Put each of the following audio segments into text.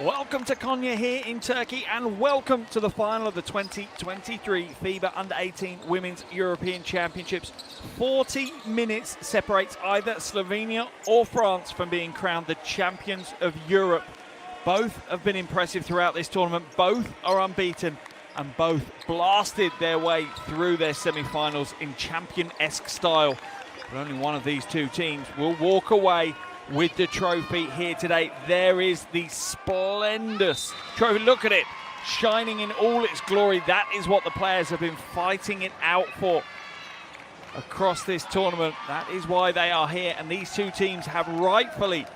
Welcome to Konya here in Turkey, and welcome to the final of the 2023 FIBA U18 Women's European Championships. 40 minutes separates either Slovenia or France from being crowned the champions of Europe. Both have been impressive throughout this tournament, both are unbeaten, and both blasted their way through their semi-finals in champion-esque style. But only one of these two teams will walk away with the trophy here today. There is the splendid trophy. Look at it, shining in all its glory. That is what the players have been fighting it out for across this tournament. That is why they are here, and these two teams have rightfully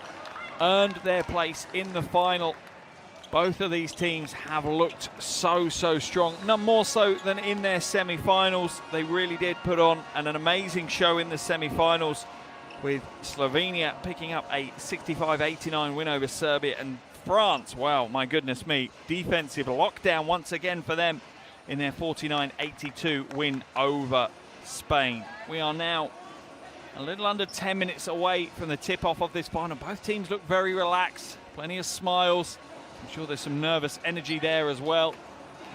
earned their place in the final. Both of these teams have looked so strong, none more so than in their semi-finals. They really did put on an amazing show in the semi-finals, with Slovenia picking up a 65-89 win over Serbia, and France, wow, my goodness me, defensive lockdown once again for them in their 49-82 win over Spain. We are now a little under 10 minutes away from the tip-off of this final. Both teams look very relaxed, plenty of smiles. I'm sure there's some nervous energy there as well,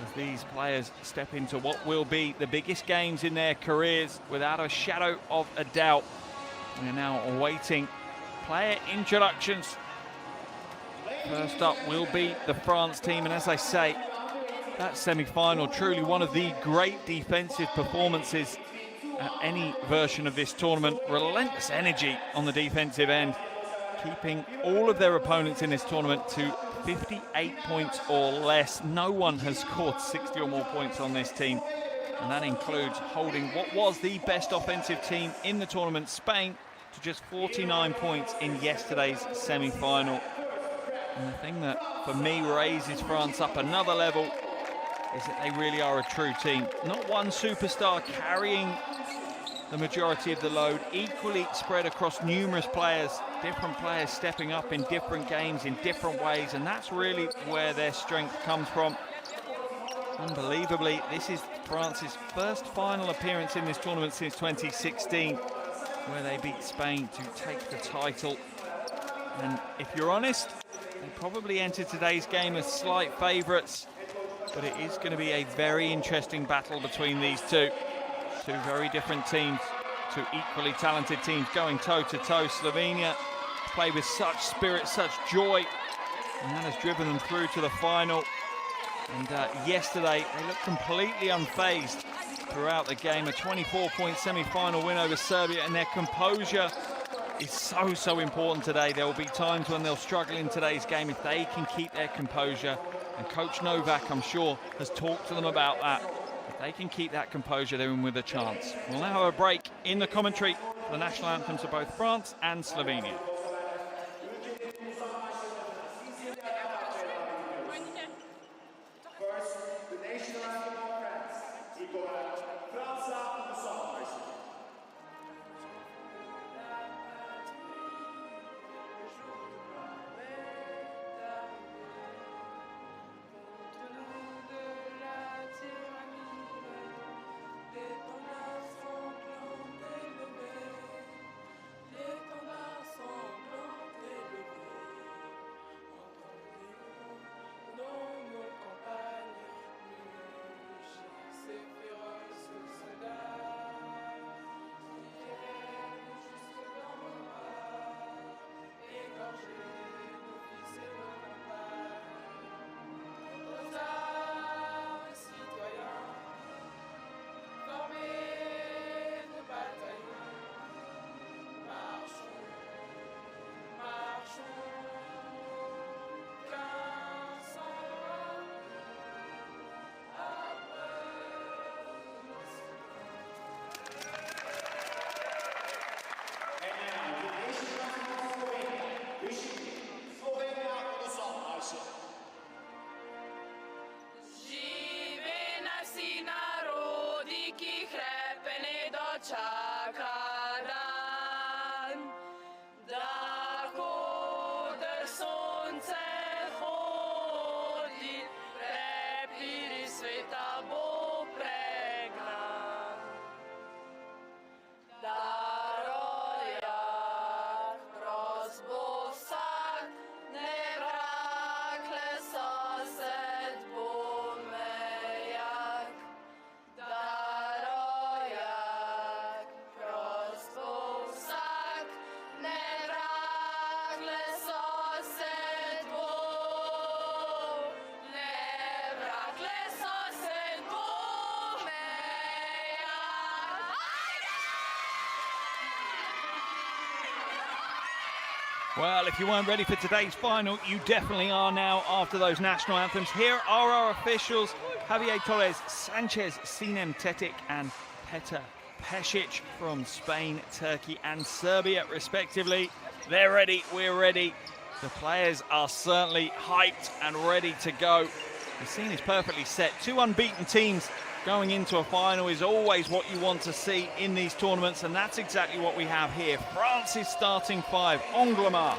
as these players step into what will be the biggest games in their careers, without a shadow of a doubt. We are now awaiting player introductions. First up will be the France team, and as I say, that semi-final, truly one of the great defensive performances at any version of this tournament. Relentless energy on the defensive end, keeping all of their opponents in this tournament to 58 points or less. No one has scored 60 or more points on this team, and that includes holding what was the best offensive team in the tournament, Spain, to just 49 points in yesterday's semi-final. And the thing that, for me, raises France up another level is that they really are a true team. Not one superstar carrying the majority of the load, equally spread across numerous players, different players stepping up in different games in different ways, and that's really where their strength comes from. Unbelievably, this is France's first final appearance in this tournament since 2016, where they beat Spain to take the title. And if you're honest, they probably entered today's game as slight favourites, but it is going to be a very interesting battle between these two. Two very different teams, two equally talented teams going toe-to-toe. Slovenia play with such spirit, such joy, and that has driven them through to the final. And yesterday, they looked completely unfazed throughout the game. A 24-point semi-final win over Serbia, and their composure is so important today. There will be times when they'll struggle in today's game. If they can keep their composure, and Coach Novak, I'm sure, has talked to them about that. If they can keep that composure, they're in with a chance. We'll now have a break in the commentary for the national anthems of both France and Slovenia. Well, if you weren't ready for today's final, you definitely are now after those national anthems. Here are our officials: Javier Torres, Sanchez, Sinem Tetic and Petr Pesic from Spain, Turkey and Serbia, respectively. They're ready, we're ready. The players are certainly hyped and ready to go. The scene is perfectly set. Two unbeaten teams going into a final is always what you want to see in these tournaments, and that's exactly what we have here. France's starting five: Anglemar,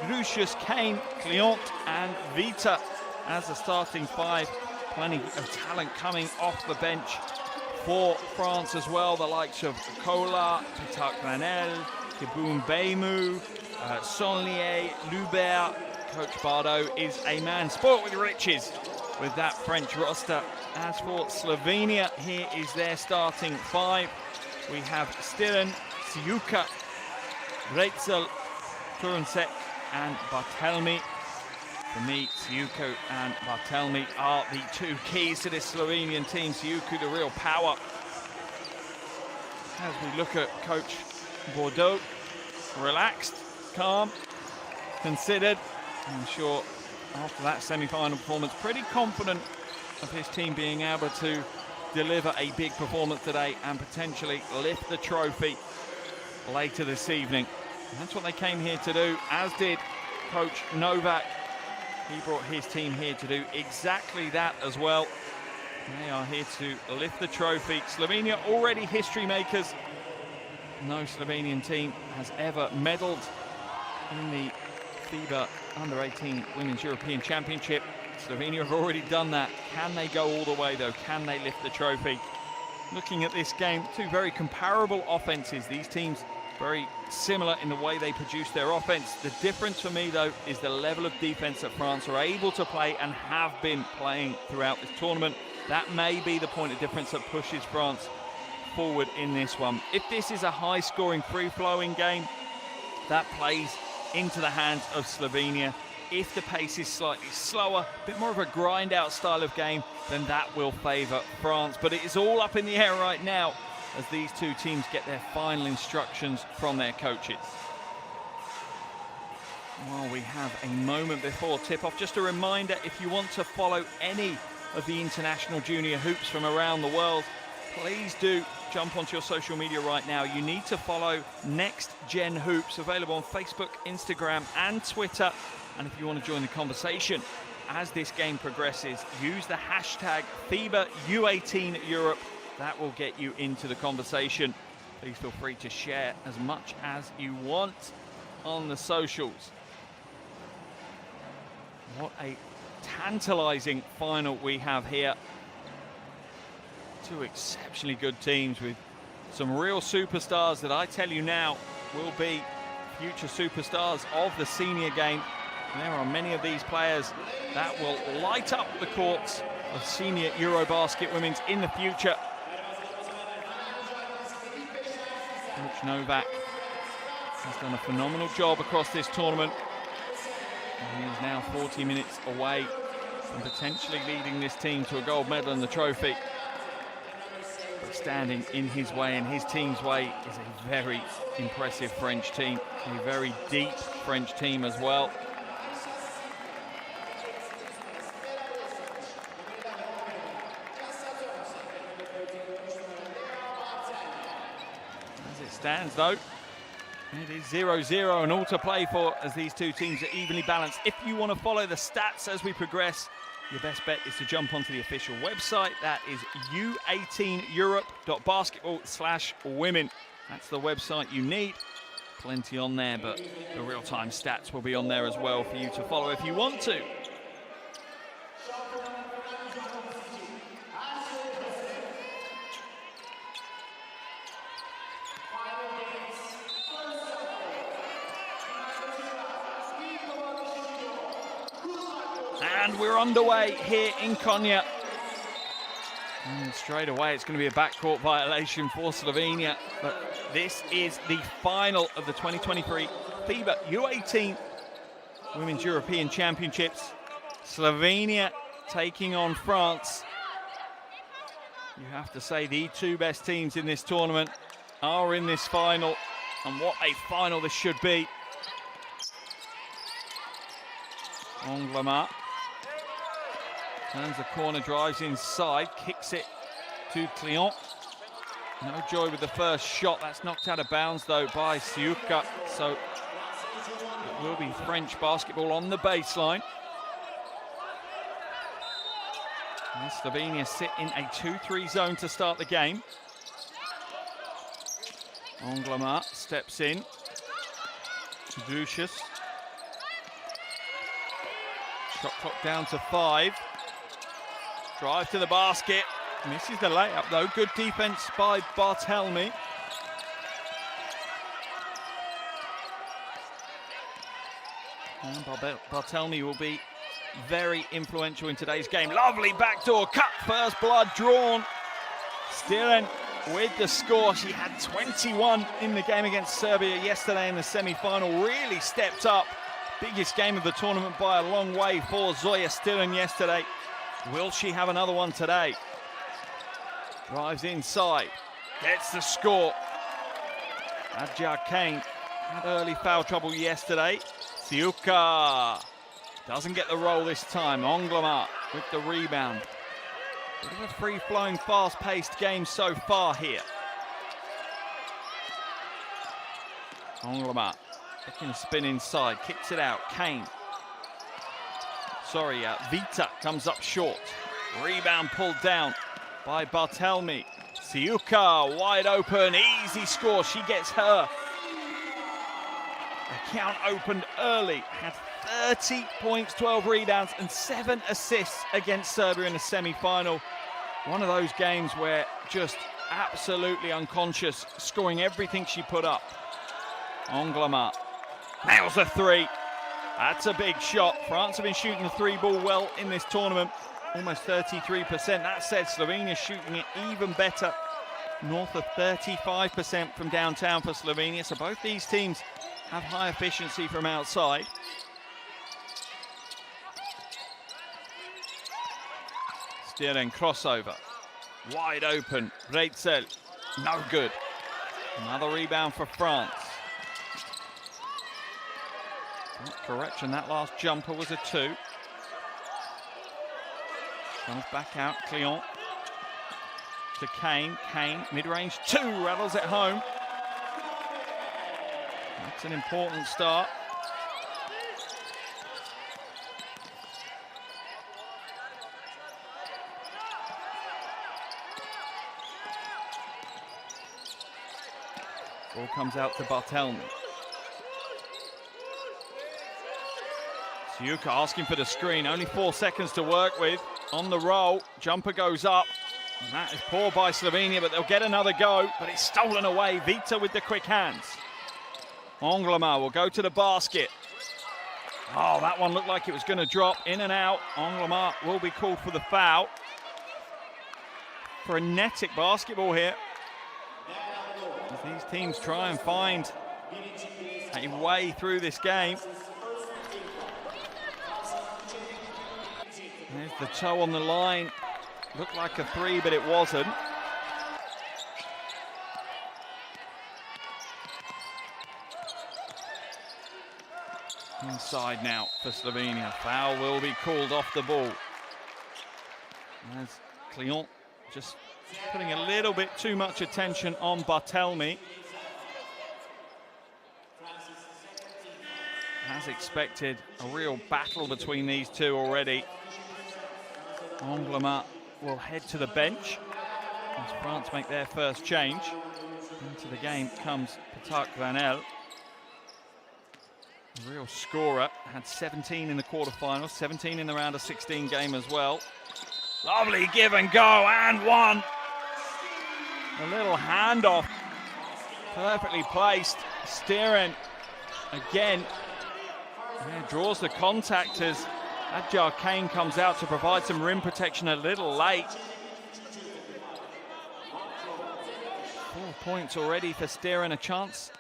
Lucius, Kane, Client and Vita as the starting five. Plenty of talent coming off the bench for France as well. The likes of Kola, Petak Granel, Kiboum Beimu, Sonlier, Lubert. Coach Bardo is a man spoilt with riches with that French roster. As for Slovenia, here is their starting five. We have Stilen, Siuka, Reitzel, Turunsek and Bartelmi. For me, Siuka and Bartelmi are the two keys to this Slovenian team. Siuka, the real power. As we look at Coach Bordeaux, relaxed, calm, considered. I'm sure after that semi-final performance, pretty confident of his team being able to deliver a big performance today and potentially lift the trophy later this evening. And that's what they came here to do, as did Coach Novak. He brought his team here to do exactly that as well. They are here to lift the trophy. Slovenia already history makers. No Slovenian team has ever medalled in the FIBA Under-18 Women's European Championship. Slovenia have already done that. Can they go all the way though? Can they lift the trophy? Looking at this game, two very comparable offenses. These teams very similar in the way they produce their offense. The difference for me though is the level of defense that France are able to play and have been playing throughout this tournament. That may be the point of difference that pushes France forward in this one. If this is a high-scoring, free-flowing game, that plays into the hands of Slovenia. If the pace is slightly slower, a bit more of a grind-out style of game, then that will favour France. But it is all up in the air right now as these two teams get their final instructions from their coaches. Well, we have a moment before tip-off. Just a reminder, if you want to follow any of the international junior hoops from around the world, please do jump onto your social media right now. You need to follow Next Gen Hoops, available on Facebook, Instagram and Twitter. And if you want to join the conversation as this game progresses, use the hashtag FIBA U18 Europe. That will get you into the conversation. Please feel free to share as much as you want on the socials. What a tantalizing final we have here. Two exceptionally good teams with some real superstars that I tell you now will be future superstars of the senior game. And there are many of these players that will light up the courts of senior Eurobasket women's in the future. Coach Novak has done a phenomenal job across this tournament. And he is now 40 minutes away from potentially leading this team to a gold medal and the trophy. But standing in his way and his team's way is a very impressive French team, a very deep French team as well. As it stands though, it is 0-0 and all to play for as these two teams are evenly balanced. If you want to follow the stats as we progress, your best bet is to jump onto the official website. That is u18europe.basketball/women. That's the website you need. Plenty on there, but the real-time stats will be on there as well for you to follow if you want to. And we're underway here in Konya. And straight away, it's going to be a backcourt violation for Slovenia. But this is the final of the 2023 FIBA U18 Women's European Championships. Slovenia taking on France. You have to say the two best teams in this tournament are in this final. And what a final this should be. Angloma turns the corner, drives inside, kicks it to Client. No joy with the first shot. That's knocked out of bounds though by Siuka. So it will be French basketball on the baseline. And Slovenia sit in a 2-3 zone to start the game. Angloma steps in. Ducius. Shot clock down to 5. Drive to the basket. Misses the layup though. Good defense by Barthelemy. And Barthelemy will be very influential in today's game. Lovely backdoor cut. First blood drawn. Stiren with the score. She had 21 in the game against Serbia yesterday in the semi-final. Really stepped up. Biggest game of the tournament by a long way for Zoya Stiren yesterday. Will she have another one today? Drives inside, gets the score. Adja Kane had early foul trouble yesterday. Siuka doesn't get the roll this time. Angloma with the rebound. Bit of a free-flowing, fast-paced game so far here. Angloma taking a spin inside, kicks it out. Kane. Vita comes up short. Rebound pulled down by Barthelemy. Siuka wide open, easy score. She gets her account opened early. Had 30 points, 12 rebounds and 7 assists against Serbia in the semi-final. One of those games where just absolutely unconscious, scoring everything she put up. Angloma nails a 3. That's a big shot. France have been shooting the 3 ball well in this tournament. Almost 33%. That said, Slovenia shooting it even better. North of 35% from downtown for Slovenia. So both these teams have high efficiency from outside. Stiren crossover. Wide open. Breitzel. No good. Another rebound for France. Correction, that last jumper was a 2. Comes back out, Client to Kane. Kane, mid-range 2, rattles it home. That's an important start. Ball comes out to Barthelemy. Siuka asking for the screen, only 4 seconds to work with. On the roll, jumper goes up. And that is poor by Slovenia, but they'll get another go, but it's stolen away. Vita with the quick hands. Angloma will go to the basket. Oh, that one looked like it was going to drop in and out. Angloma will be called for the foul. Frenetic basketball here. As these teams try and find a way through this game. There's the toe on the line. Looked like a 3, but it wasn't. Inside now for Slovenia. Foul will be called off the ball. As Client just putting a little bit too much attention on Barthelemy. As expected, a real battle between these two already. Angloma will head to the bench as France make their first change. Into the game comes Patak Vanel. A real scorer, had 17 in the quarterfinals, 17 in the round of 16 game as well. Lovely give and go, and one. A little handoff, perfectly placed. Stiren again, draws the contact as Adja Kane comes out to provide some rim protection a little late. 4 points already for Stiren, a chance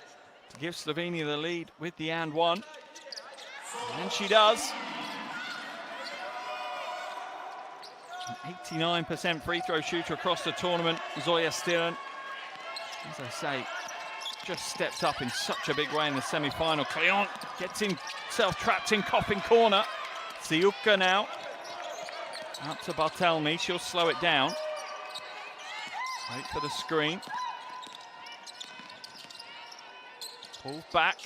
to give Slovenia the lead with the and one. And she does. An 89% free throw shooter across the tournament, Zoya Stiren. As I say, just stepped up in such a big way in the semi-final. Client gets himself trapped in Coffin corner. Siuka now. Out to Bartelmi, she'll slow it down. Wait for the screen. Pulls back,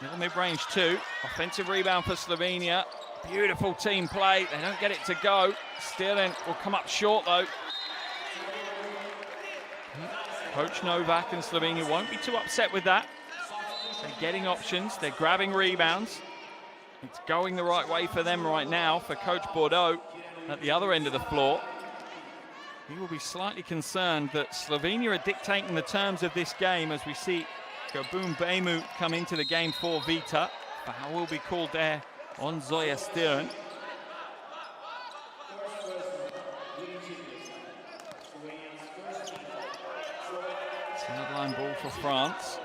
little mid-range too. Offensive rebound for Slovenia. Beautiful team play, they don't get it to go. Stirling will come up short though. Coach Novak and Slovenia won't be too upset with that. They're getting options, they're grabbing rebounds. It's going the right way for them right now, for Coach Bordeaux at the other end of the floor. He will be slightly concerned that Slovenia are dictating the terms of this game as we see Kaboom Bemu come into the game for Vita. Foul will be called there on Zoya Stern. Sideline ball for France.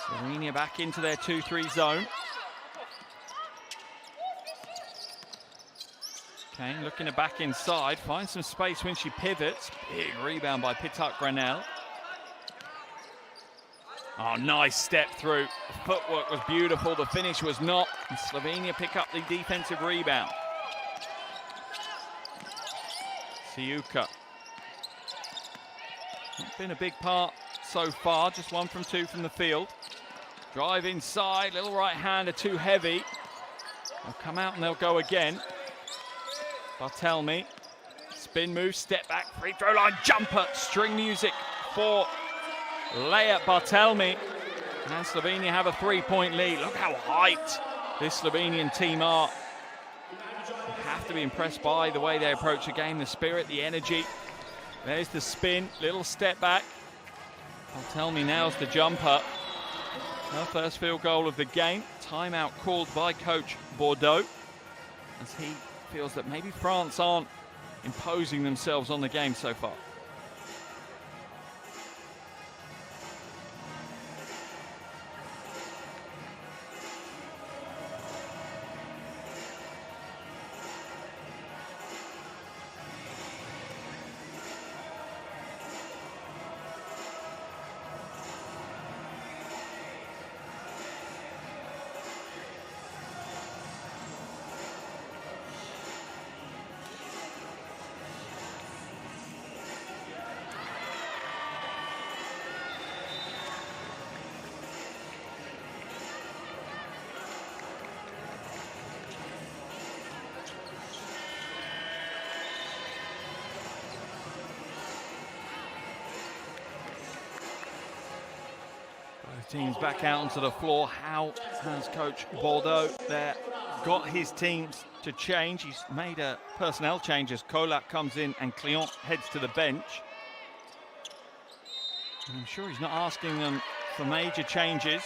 Slovenia back into their 2-3 zone. Kane looking to back inside, finds some space when she pivots. Big rebound by Pitak Granel. Oh, nice step through. The footwork was beautiful, the finish was not. And Slovenia pick up the defensive rebound. Siuka. Not been a big part so far, just 1 from 2 from the field. Drive inside, little right hander too heavy. They'll come out and they'll go again. Bartelmi, spin move, step back, free throw line, jumper, string music for Leia Bartelmi. And Slovenia have a 3-point lead. Look how hyped this Slovenian team are. You have to be impressed by the way they approach the game, the spirit, the energy. There's the spin, little step back. Bartelmi nails the jumper. Her first field goal of the game. Timeout called by Coach Bordeaux as he feels that maybe France aren't imposing themselves on the game so far. Teams back out onto the floor. How has Coach Bordeaux there got his teams to change? He's made a personnel change as Kolak comes in and Client heads to the bench. And I'm sure he's not asking them for major changes.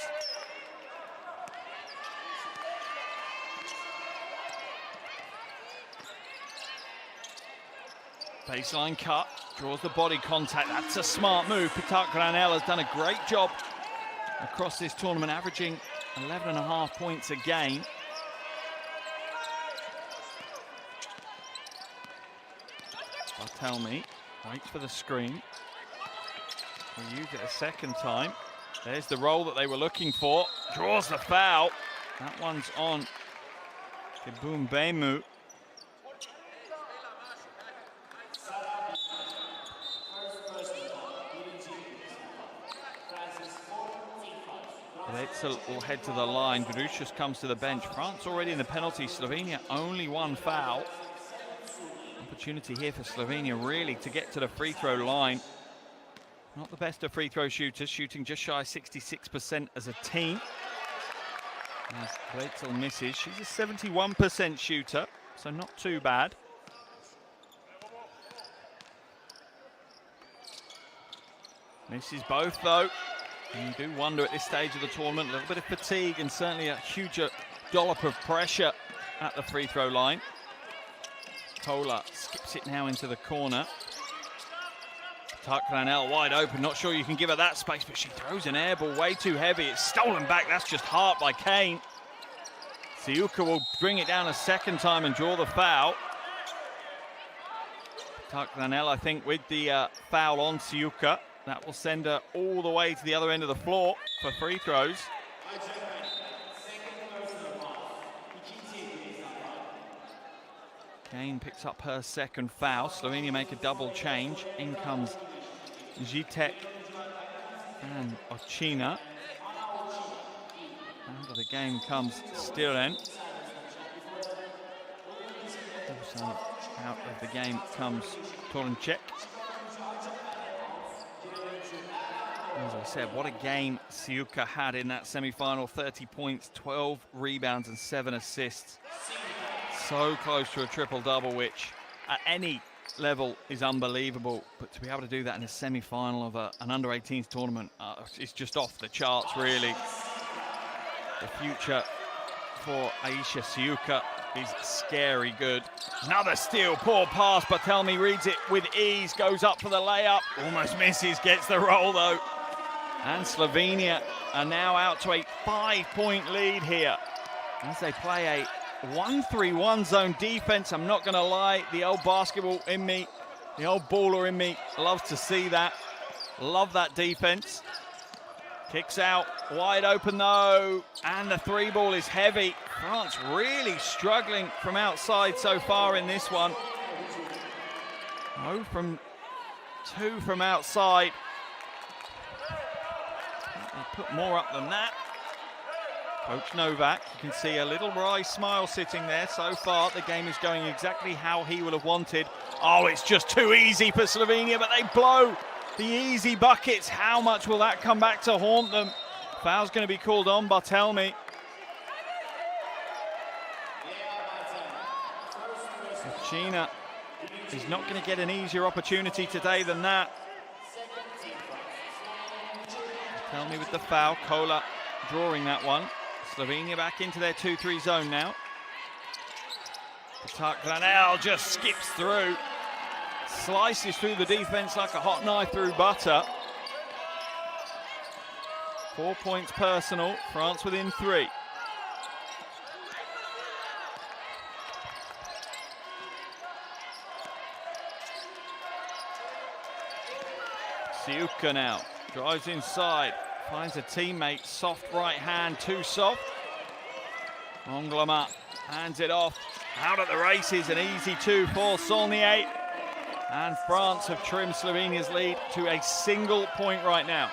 Baseline cut, draws the body contact. That's a smart move. Pitak Granel has done a great job across this tournament, averaging 11.5 points a game. Bartelmi waits for the screen. We'll use it a second time. There's the roll that they were looking for. Draws the foul. That one's on Kaboom Bemu. Letzel will head to the line. Grucius comes to the bench. France already in the penalty. Slovenia only 1 foul. Opportunity here for Slovenia really to get to the free throw line. Not the best of free throw shooters, shooting just shy of 66% as a team. As Letzel misses, she's a 71% shooter, so not too bad. Misses both though. And you do wonder at this stage of the tournament, a little bit of fatigue and certainly a huge dollop of pressure at the free throw line. Kola skips it now into the corner. Tuck Granel wide open, not sure you can give her that space, but she throws an air ball way too heavy. It's stolen back, that's just heart by Kane. Siuka will bring it down a second time and draw the foul. Tuck Granel, I think, with the foul on Siuka. That will send her all the way to the other end of the floor for free throws. Kane picks up her second foul. Slovenia make a double change. In comes Žitek and Ochina. Out of the game comes Stiren. Also out of the game comes Toruncek. As I said, what a game Siuka had in that semi-final. 30 points, 12 rebounds and 7 assists. So close to a triple-double, which at any level is unbelievable. But to be able to do that in a semi-final of an under-18s tournament, it's just off the charts, really. The future for Aisha Siuka is scary good. Another steal, poor pass, Bartelmi reads it with ease, goes up for the layup, almost misses, gets the roll though. And Slovenia are now out to a 5-point lead here as they play a 1-3-1 zone defense. I'm not gonna lie, the old basketball in me, the old baller in me loves to see that. Love that defense. Kicks out, wide open though, and the three ball is heavy. France really struggling from outside so far in this one. 0 from 2 from outside. They put more up than that. Coach Novak, you can see a little wry smile sitting there. So far, the game is going exactly how he would have wanted. Oh, it's just too easy for Slovenia, but they blow the easy buckets. How much will that come back to haunt them? Foul's going to be called on Bartelmi. China is not going to get an easier opportunity today than that. Bartelmi with the foul. Kola drawing that one. Slovenia back into their 2-3 zone now. Glanel just skips through. Slices through the defense like a hot knife through butter. 4 points personal, France within 3. Siuka now, drives inside, finds a teammate, soft right hand, too soft. Onglama hands it off, out at the races, an easy 2 for Saulnier. And France have trimmed Slovenia's lead to a single point right now.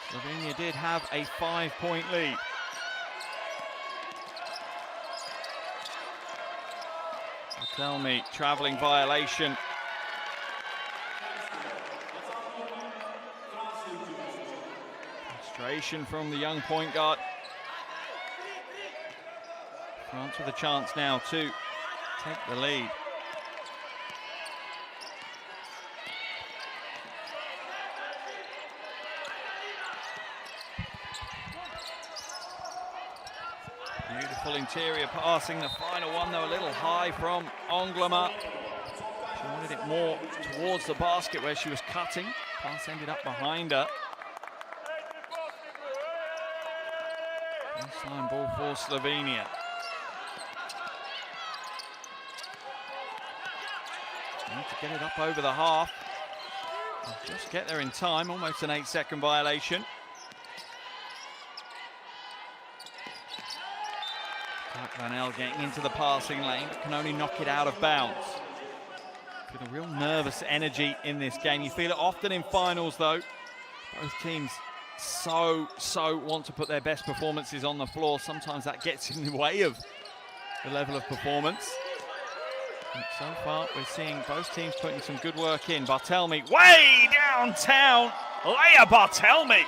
Slovenia did have a 5-point lead. Tell me, traveling violation. Frustration from the young point guard. France with a chance now to take the lead. Beautiful interior passing, the final one though a little high from Onglama. She wanted it more towards the basket where she was cutting. Pass ended up behind her. Baseline ball for Slovenia. Need to get it up over the half. Just get there in time, almost an 8-second violation. Glanel getting into the passing lane, but can only knock it out of bounds. Been a real nervous energy in this game. You feel it often in finals though. Both teams so want to put their best performances on the floor. Sometimes that gets in the way of the level of performance. And so far we're seeing both teams putting some good work in. Bartelmi way downtown. Leah Bartelmi.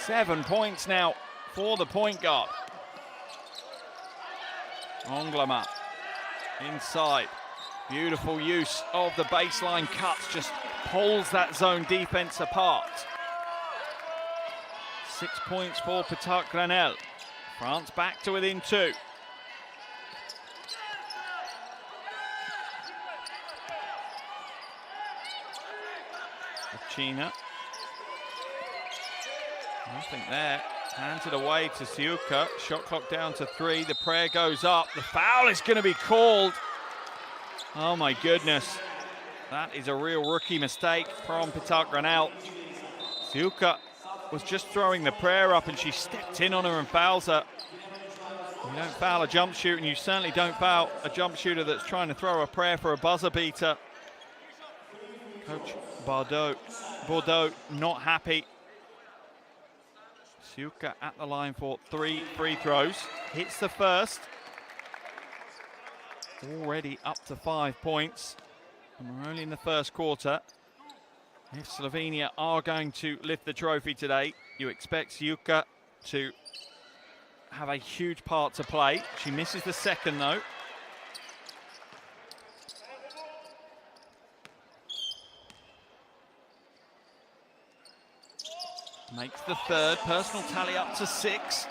7 points now for the point guard. Onglama inside. Beautiful use of the baseline cuts, just pulls that zone defense apart. 6 points for Petark Glanel. France back to within 2. China. Nothing there. Hands it away to Siuka. Shot clock down to 3. The prayer goes up. The foul is going to be called. Oh my goodness. That is a real rookie mistake from Pitak Granel. Siuka was just throwing the prayer up and she stepped in on her and fouls her. You don't foul a jump shooter, and you certainly don't foul a jump shooter that's trying to throw a prayer for a buzzer beater. Coach Bordeaux not happy. Siuka at the line for 3 free throws. Hits the first. Already up to 5 points. And we're only in the first quarter. If Slovenia are going to lift the trophy today, you expect Siuka to have a huge part to play. She misses the second though. Makes the third, personal tally up to 6.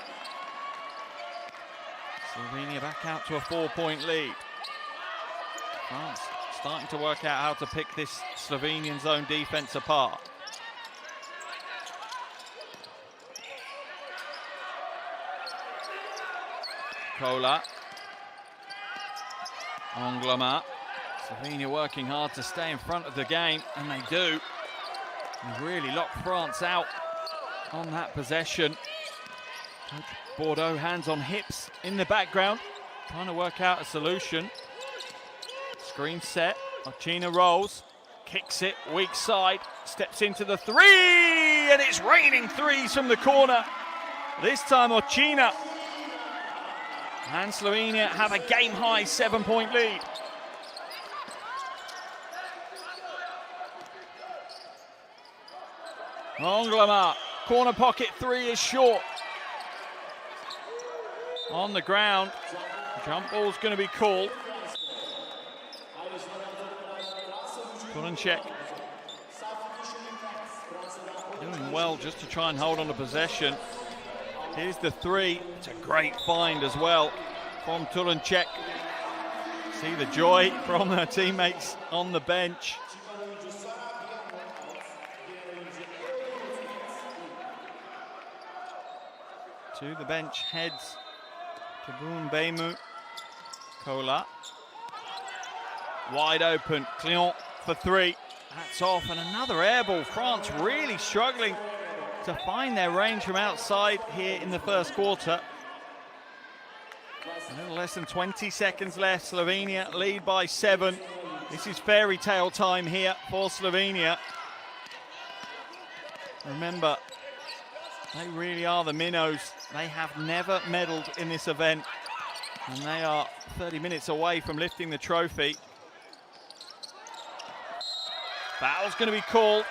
Slovenia back out to a 4-point lead. France starting to work out how to pick this Slovenian zone defense apart. Kola. Anglama. Slovenia working hard to stay in front of the game, and they do. They really lock France out on that possession. Coach Bordeaux, hands on hips in the background, trying to work out a solution. Screen set, Ochina rolls, kicks it, weak side, steps into the 3, and it's raining threes from the corner. This time Ochina. And Slovenia have a game-high 7-point lead. Anglama, corner pocket 3 is short. On the ground, jump ball's going to be called. Turanček doing well just to try and hold on to possession. Here's the 3. It's a great find as well from Turanček. See the joy from her teammates on the bench. To the bench heads Kibun Beimu. Kola. Wide open. Cléon for 3. That's off, and another air ball. France really struggling to find their range from outside here in the first quarter. A little less than 20 seconds left. Slovenia lead by 7. This is fairy tale time here for Slovenia. Remember, they really are the minnows. They have never medalled in this event, and they are 30 minutes away from lifting the trophy. Foul's going to be called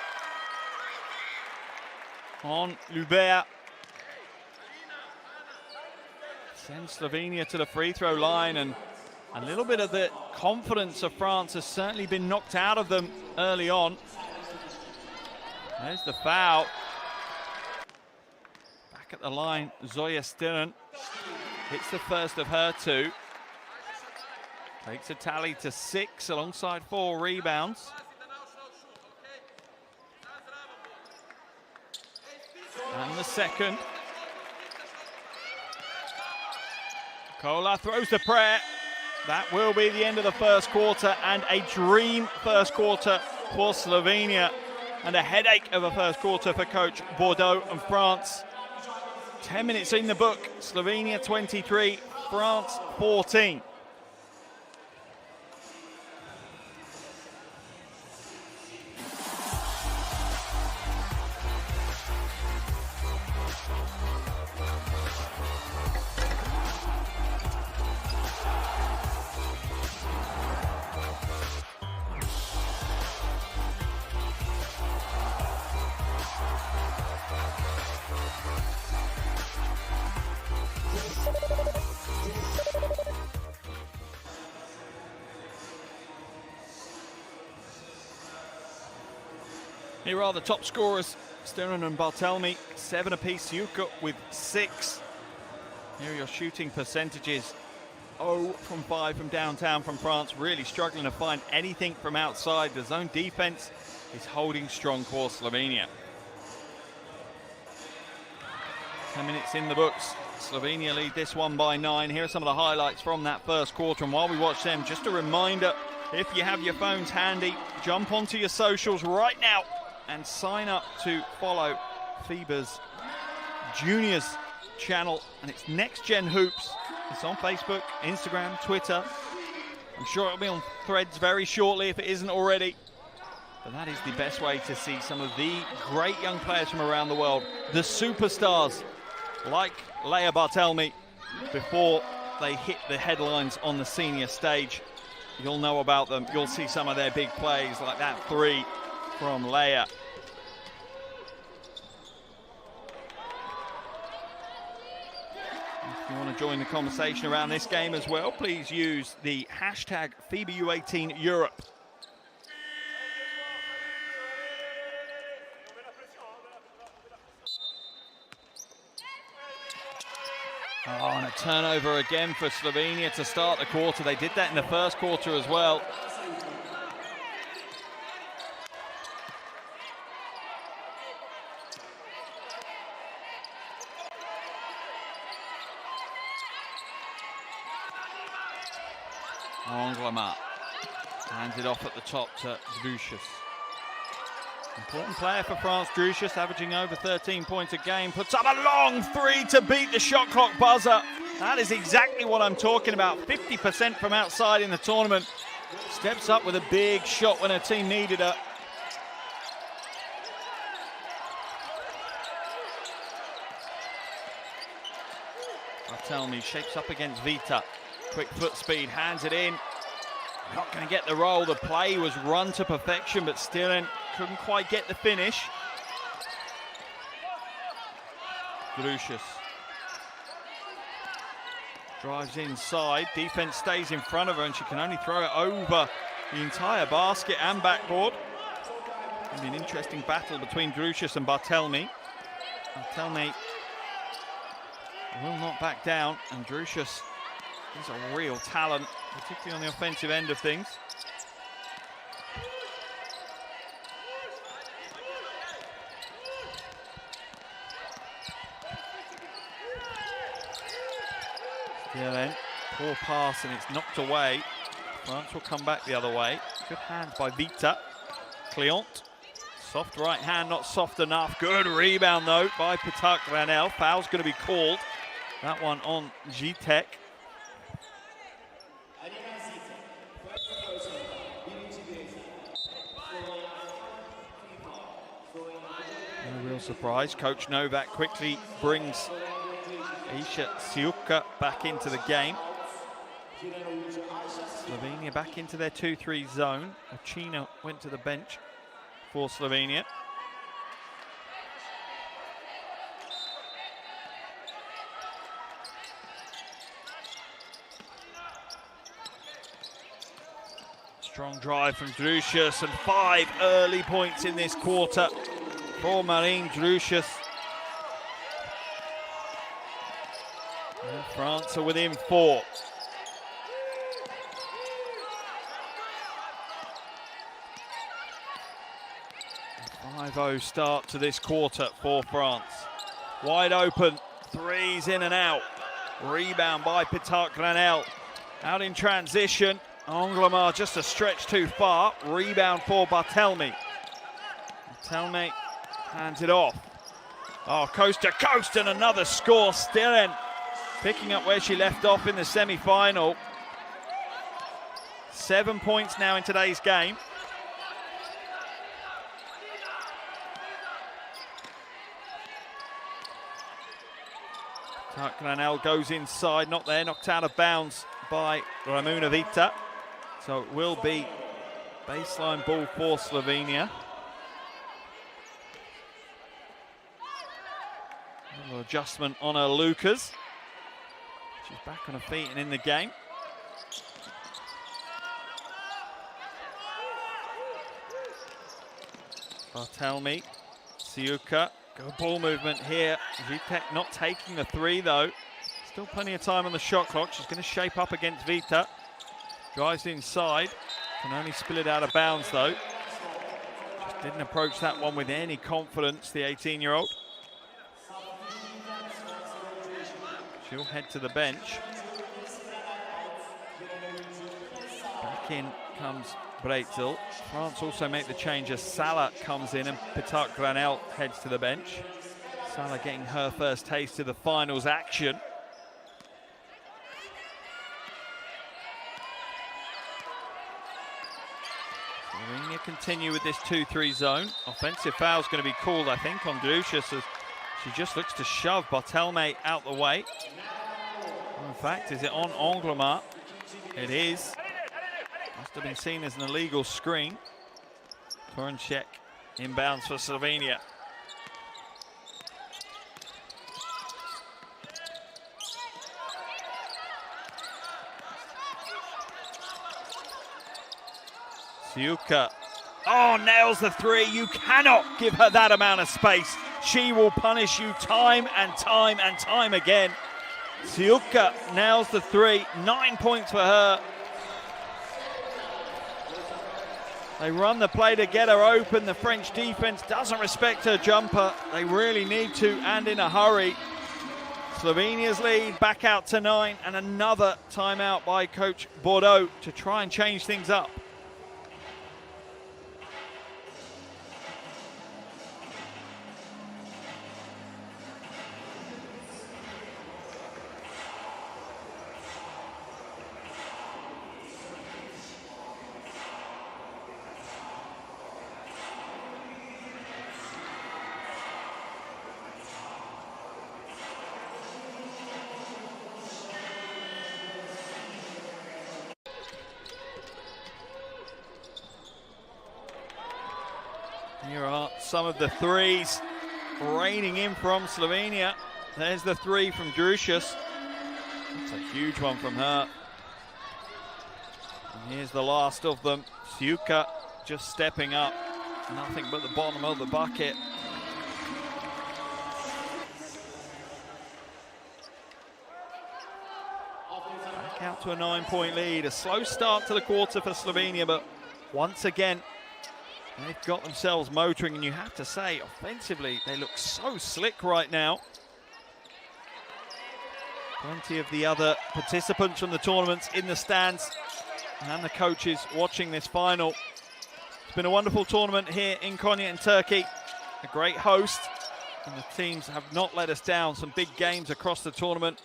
on Lubert. Sends Slovenia to the free throw line, and a little bit of the confidence of France has certainly been knocked out of them early on. There's the foul. Back at the line, Zoya Stiren hits the first of her 2. Takes a tally to 6 alongside 4 rebounds. And the second. Kola throws the prayer. That will be the end of the first quarter, and a dream first quarter for Slovenia, and a headache of a first quarter for Coach Bordeaux and France. 10 minutes in the book. Slovenia 23, France 14. Here are the top scorers, Stiren and Bartelmi, 7 apiece. Siuka with 6. Here are your shooting percentages. 0 from 5 from downtown from France, really struggling to find anything from outside. The zone defense is holding strong for Slovenia. 10 minutes in the books. Slovenia lead this one by 9. Here are some of the highlights from that first quarter, and while we watch them, just a reminder If you have your phones handy, jump onto your socials right now and sign up to follow FIBA's Juniors channel, and it's Next Gen Hoops. It's on Facebook, Instagram, Twitter. I'm sure it'll be on Threads very shortly if it isn't already. But that is the best way to see some of the great young players from around the world, the superstars like Leah Bartelmi, before they hit the headlines on the senior stage. You'll know about them. You'll see some of their big plays, like that three from Leah. If you want to join the conversation around this game as well, please use the hashtag FIBA U18 Europe. Oh, and a turnover again for Slovenia to start the quarter. They did that in the first quarter as well. Anglama hands it off at the top to Drusius. Important player for France, Drusius, averaging over 13 points a game. Puts up a long three to beat the shot clock buzzer. That is exactly what I'm talking about. 50% from outside in the tournament. Steps up with a big shot when her team needed her. Bartelmi shapes up against Vita. Quick foot speed, hands it in. Not going to get the roll. The play was run to perfection, but still couldn't quite get the finish. Drusius drives inside. Defense stays in front of her, and she can only throw it over the entire basket and backboard. It'll be an interesting battle between Drusius and Bartelmi. Bartelmi will not back down, and Drusius is a real talent, particularly on the offensive end of things. Yeah, then poor pass, and it's knocked away. France will come back the other way. Good hand by Vita. Cleont, soft right hand, not soft enough. Good rebound though by Petak Ranel. Foul's going to be called. That one on G-Tech. No real surprise. Coach Novak quickly brings Isha Siuka back into the game. Slovenia back into their 2-3 zone. Ochina went to the bench for Slovenia. Strong drive from Drusius, and 5 early points in this quarter for Marine Drusius. And France are within 4. A 5-0 start to this quarter for France. Wide open, threes in and out. Rebound by Petak Ranel. Out in transition. Anglama just a stretch too far. Rebound for Bartelmi. Bartelmi hands it off. Oh, coast to coast, and another score. Still picking up where she left off in the semi-final. 7 points now in today's game. Ranel goes inside, not there, knocked out of bounds by Ramona Vita. So it will be baseline ball for Slovenia. A little adjustment on her Lucas. She's back on her feet and in the game. Bartelmi, Siuka, good ball movement here. Vitek not taking the three though. Still plenty of time on the shot clock. She's going to shape up against Vita. Drives inside, can only spill it out of bounds though. Just didn't approach that one with any confidence, the 18-year-old. She'll head to the bench. Back in comes Breitzel. France also make the change as Salah comes in and Pitak Granel heads to the bench. Salah getting her first taste of the finals action. Slovenia continue with this 2-3 zone. Offensive foul's going to be called, I think, on Drusius as she just looks to shove Barthelme out the way. In fact, is it on Anglema? It is. Must have been seen as an illegal screen. Toranček inbounds for Slovenia. Siuka, oh, nails the three. You cannot give her that amount of space. She will punish you time and time and time again. Siuka nails the three, 9 points for her. They run the play to get her open. The French defense doesn't respect her jumper. They really need to, and in a hurry. Slovenia's lead back out to 9, and another timeout by coach Bordeaux to try and change things up. Here are some of the threes raining in from Slovenia. There's the three from Drusius. That's a huge one from her. And here's the last of them. Siuka just stepping up. Nothing but the bottom of the bucket. Back out to a 9-point lead. A slow start to the quarter for Slovenia, but once again, they've got themselves motoring, and you have to say, offensively, they look so slick right now. Plenty of the other participants from the tournaments in the stands and the coaches watching this final. It's been a wonderful tournament here in Konya in Turkey. A great host, and the teams have not let us down. Some big games across the tournament.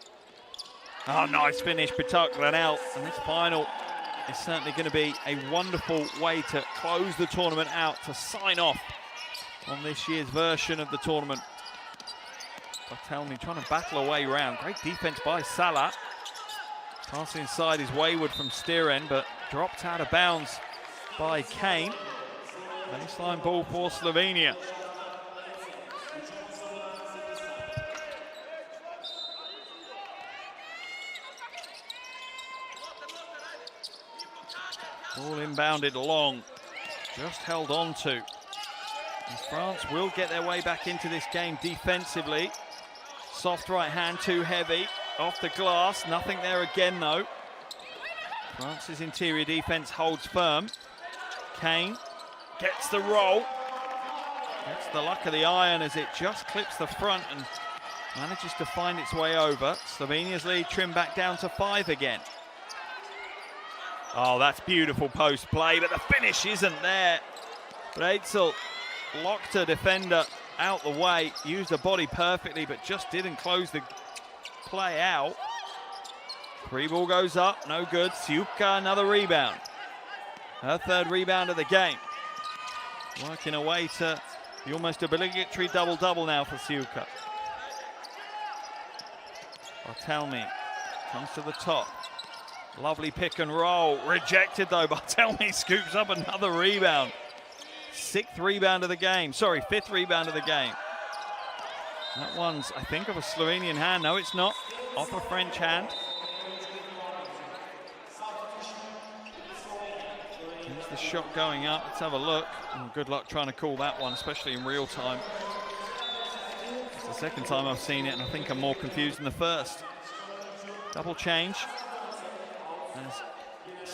Oh, nice finish, Pitak Granel, and this final is certainly going to be a wonderful way to close the tournament out, to sign off on this year's version of the tournament. Barthelme trying to battle away round. Great defense by Salah. Pass inside is wayward from Stiren, but dropped out of bounds by Kane. Baseline ball for Slovenia. Ball inbounded long, just held on to. And France will get their way back into this game defensively. Soft right hand, too heavy. Off the glass, nothing there again though. France's interior defense holds firm. Kane gets the roll. That's the luck of the iron as it just clips the front and manages to find its way over. Slovenia's lead trimmed back down to 5 again. Oh, that's beautiful post play, but the finish isn't there. Breitzel locked her defender out the way, used her body perfectly, but just didn't close the play out. Free ball goes up, no good. Siuka, another rebound. Her third rebound of the game. Working away to the almost obligatory double-double now for Siuka. Barthelme comes to the top. Lovely pick and roll, rejected though. Barthelme scoops up another rebound. 6th rebound of the game, sorry, 5th rebound of the game. That one's, I think, of a Slovenian hand. No, it's not, off a French hand. Here's the shot going up, let's have a look. Oh, good luck trying to call that one, especially in real time. It's the second time I've seen it, and I think I'm more confused than the first. Double change. As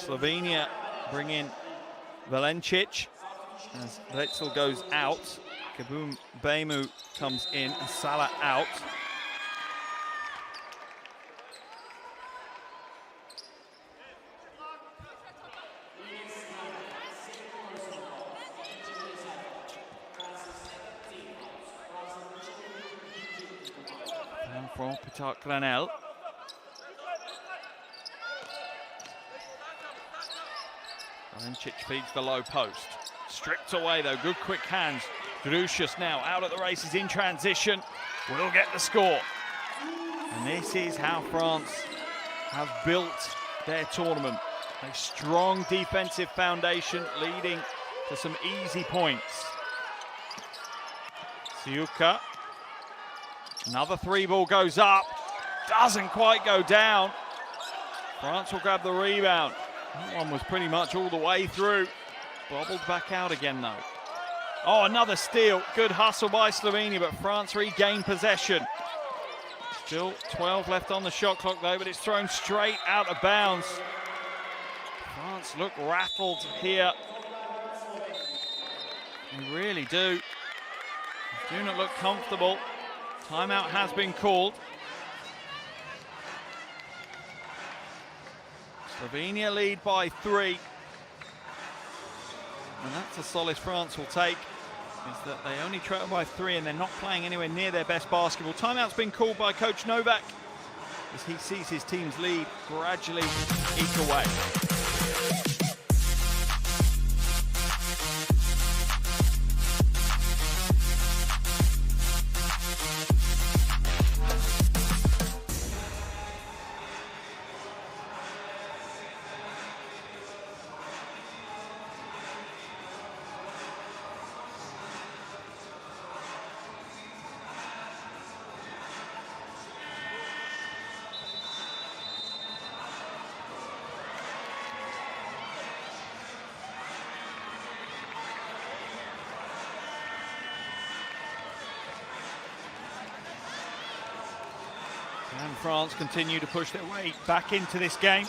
Slovenia bring in Valencic, as Breitzel goes out, Kaboom Bemu comes in, and Salah out. for Petar Granel. Valencic feeds the low post. Stripped away though, good quick hands. Drusius now out at the races in transition. Will get the score. And this is how France have built their tournament. A strong defensive foundation leading to some easy points. Siuka. Another three ball goes up. Doesn't quite go down. France will grab the rebound. That one was pretty much all the way through. Bobbled back out again though. Oh, another steal. Good hustle by Slovenia, but France regained possession. Still 12 left on the shot clock though, but it's thrown straight out of bounds. France look rattled here. They really do. They do not look comfortable. Timeout has been called. Slovenia lead by 3. And that's a solace France will take, is that they only trail by 3 and they're not playing anywhere near their best basketball. Timeout's been called by Coach Novak as he sees his team's lead gradually eke away. And France continue to push their way back into this game.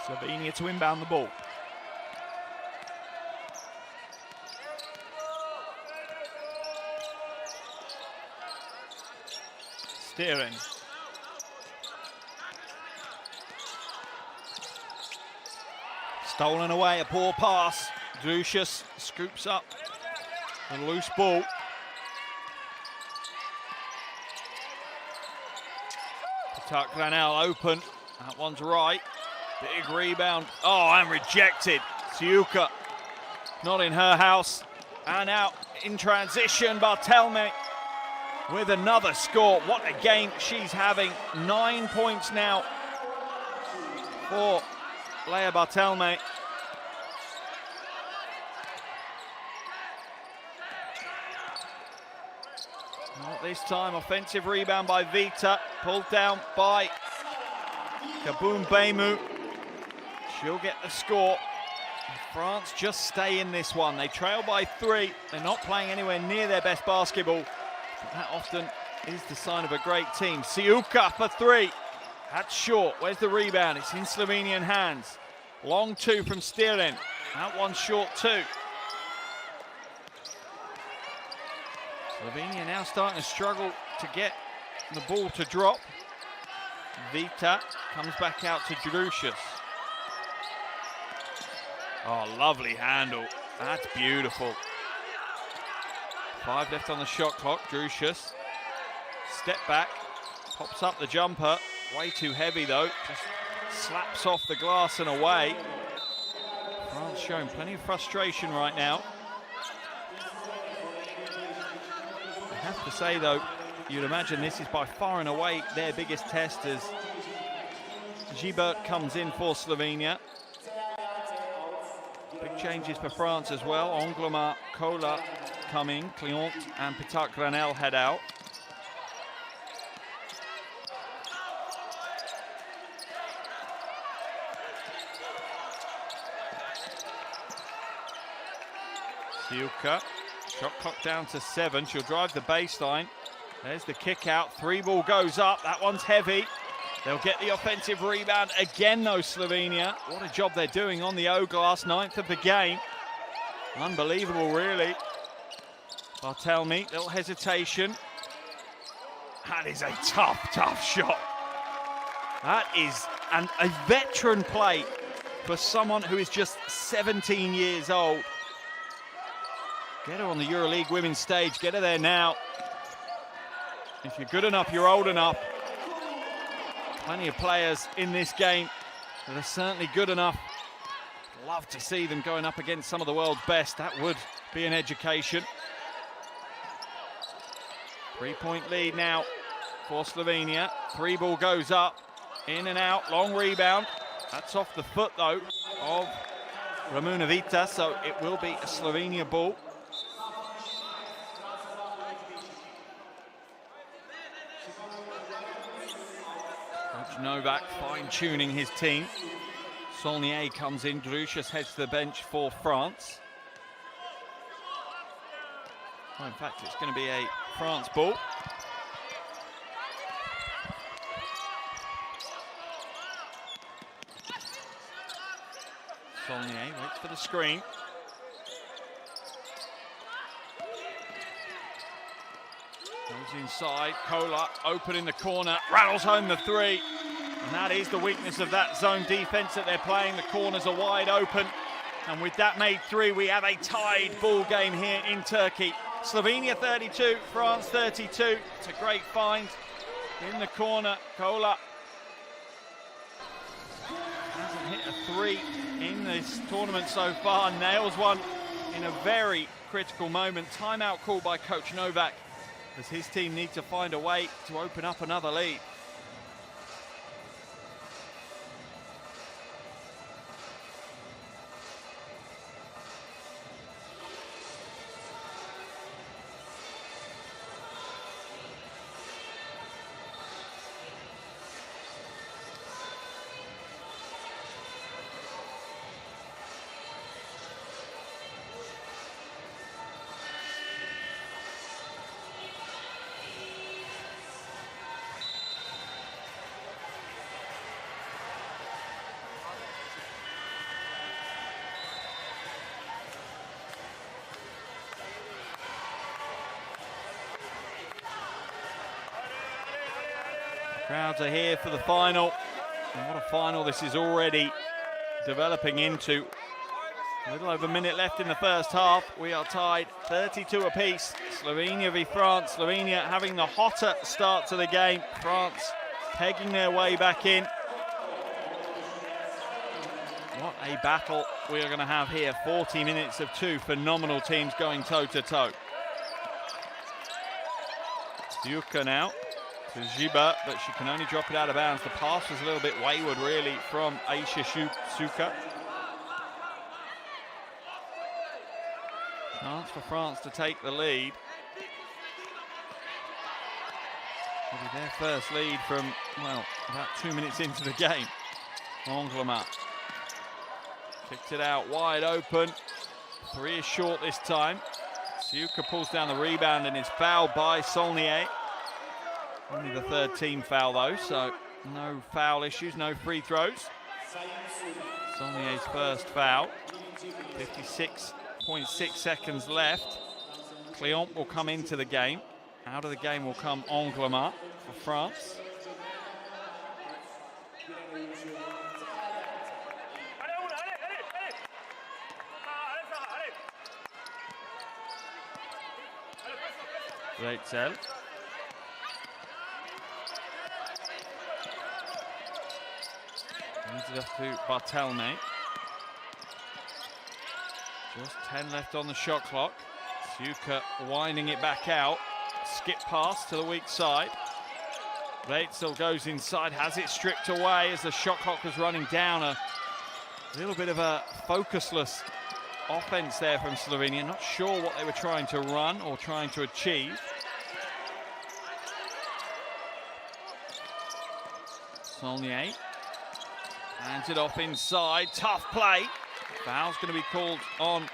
Slovenia to inbound the ball. Steering. Stolen away, a poor pass. Drusius scoops up a loose ball. Petar Granel open. That one's right. Big rebound. Oh, and rejected. Siuka not in her house. And out in transition, Barthelme with another score. What a game she's having. 9 points now for Leah Barthelme. Not this time. Offensive rebound by Vita. Pulled down by Kaboom Bemu. She'll get the score. France just stay in this one. They trail by 3. They're not playing anywhere near their best basketball. But that often is the sign of a great team. Siuka for 3. That's short. Where's the rebound? It's in Slovenian hands. Long 2 from Stirin. That one's short too. Slovenia now starting to struggle to get the ball to drop. Vita comes back out to Drusius. Oh, lovely handle. That's beautiful. 5 left on the shot clock. Drusius. Step back. Pops up the jumper. Way too heavy though. Just slaps off the glass and away. France showing plenty of frustration right now. I have to say though, you'd imagine this is by far and away their biggest test as Gibert comes in for Slovenia. Big changes for France as well. Angloma, Kola coming, Client and Petar Granel head out. Siuka, shot clock down to 7. She'll drive the baseline. There's the kick out. 3 ball goes up. That one's heavy. They'll get the offensive rebound again though, Slovenia. What a job they're doing on the O-glass, 9th of the game. Unbelievable, really. Barthelme, little hesitation. That is a tough, tough shot. That is a veteran play for someone who is just 17 years old. Get her on the EuroLeague women's stage, get her there now. If you're good enough, you're old enough. Plenty of players in this game that are certainly good enough. Love to see them going up against some of the world's best. That would be an education. 3-point lead now for Slovenia. 3-ball goes up, in and out, long rebound. That's off the foot though of Ramuna Vita, so it will be a Slovenia ball. Coach Novak fine-tuning his team. Saulnier comes in, Druchas heads to the bench for France. Well, in fact, it's going to be a France ball. Saulnier waits for the screen. Goes inside, Kola open in the corner, rattles home the three. And that is the weakness of that zone defense that they're playing. The corners are wide open. And with that made three, we have a tied ball game here in Turkey. Slovenia 32, France 32. It's a great find in the corner. Kola hasn't hit a three in this tournament so far. Nails one in a very critical moment. Timeout called by Coach Novak as his team need to find a way to open up another lead. Crowds are here for the final, and what a final this is already developing into. A little over a minute left in the first half. We are tied 32 apiece. Slovenia v France. Slovenia having the hotter start to the game. France pegging their way back in. What a battle we are going to have here. 40 minutes of two phenomenal teams going toe-to-toe. Duka now to Ziba, but she can only drop it out of bounds. The pass was a little bit wayward, really, from Aisha Suka. Chance for France to take the lead. It'll be their first lead from, well, about 2 minutes into the game. Anglema kicked it out wide open. Three is short this time. Suka pulls down the rebound and is fouled by Saulnier. Only the third team foul though, so no foul issues, no free throws. Saulnier's first foul. 56.6 seconds left. Cléant will come into the game. Out of the game will come Anglema for France. Breitzel. Hands it off to Bartelme. Just 10 left on the shot clock. Suka winding it back out. Skip pass to the weak side. Breitzel goes inside, has it stripped away as the shot clock was running down. A little bit of a focusless offense there from Slovenia. Not sure what they were trying to run or trying to achieve. Saulnier hands it off inside. Tough play. Foul's going to be called on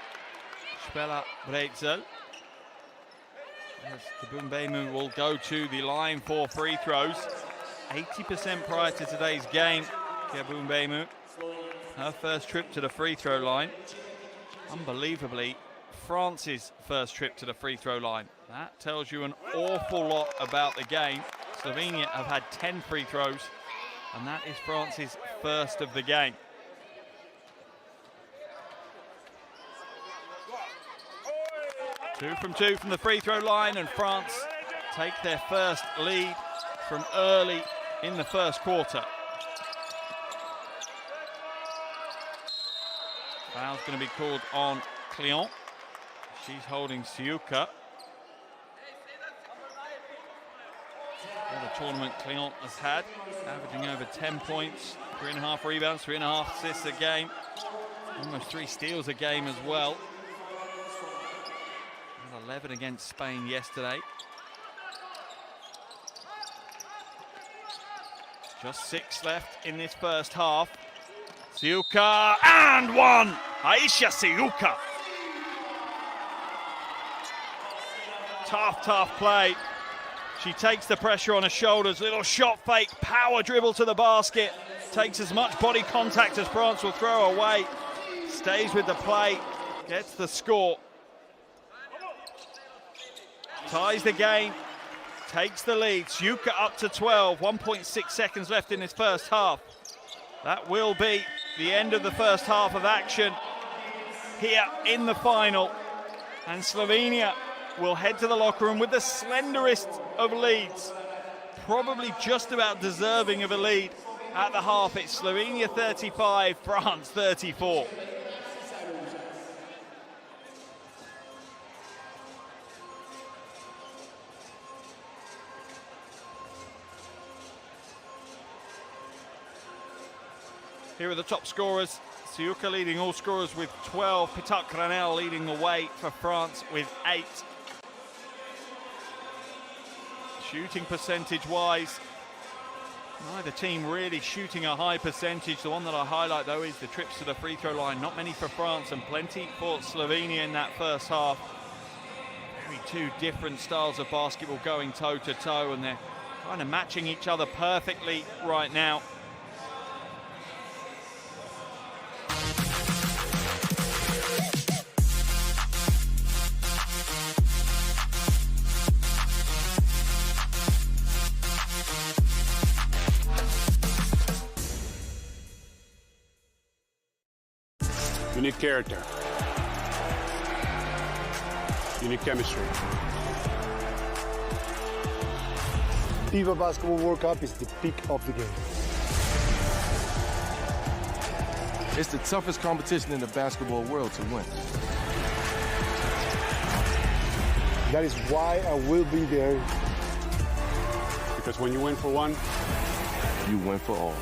Spela Breitzel. As Tabumbemu will go to the line for free throws. 80% prior to today's game. Tabumbemu, her first trip to the free throw line. Unbelievably, France's first trip to the free throw line. That tells you an awful lot about the game. Slovenia have had 10 free throws, and that is France's first of the game. Two from the free throw line, and France take their first lead from early in the first quarter. Foul's going to be called on Cléant. She's holding Siuka. What a tournament Cléant has had, averaging over 10 points, 3.5 rebounds, 3.5 assists a game, almost 3 steals a game as well. 11 against Spain yesterday. Just 6 left in this first half. Siuka, and one! Aisha Siuka. Tough play. She takes the pressure on her shoulders. Little shot fake, power dribble to the basket. Takes as much body contact as France will throw away. Stays with the play, gets the score. Ties the game, takes the lead. Siuka up to 12, 1.6 seconds left in this first half. That will be the end of the first half of action here in the final. And Slovenia will head to the locker room with the slenderest of leads. Probably just about deserving of a lead at the half. It's Slovenia 35, France 34. Here are the top scorers. Siuka leading all scorers with 12. Pitak Granel leading the way for France with 8. Shooting percentage-wise, neither team really shooting a high percentage. The one that I highlight, though, is the trips to the free throw line. Not many for France and plenty for Slovenia in that first half. Very two different styles of basketball going toe-to-toe, and they're kind of matching each other perfectly right now. Unique character. Unique chemistry. FIBA Basketball World Cup is the peak of the game. It's the toughest competition in the basketball world to win. That is why I will be there. Because when you win for one, you win for all.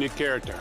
unique character.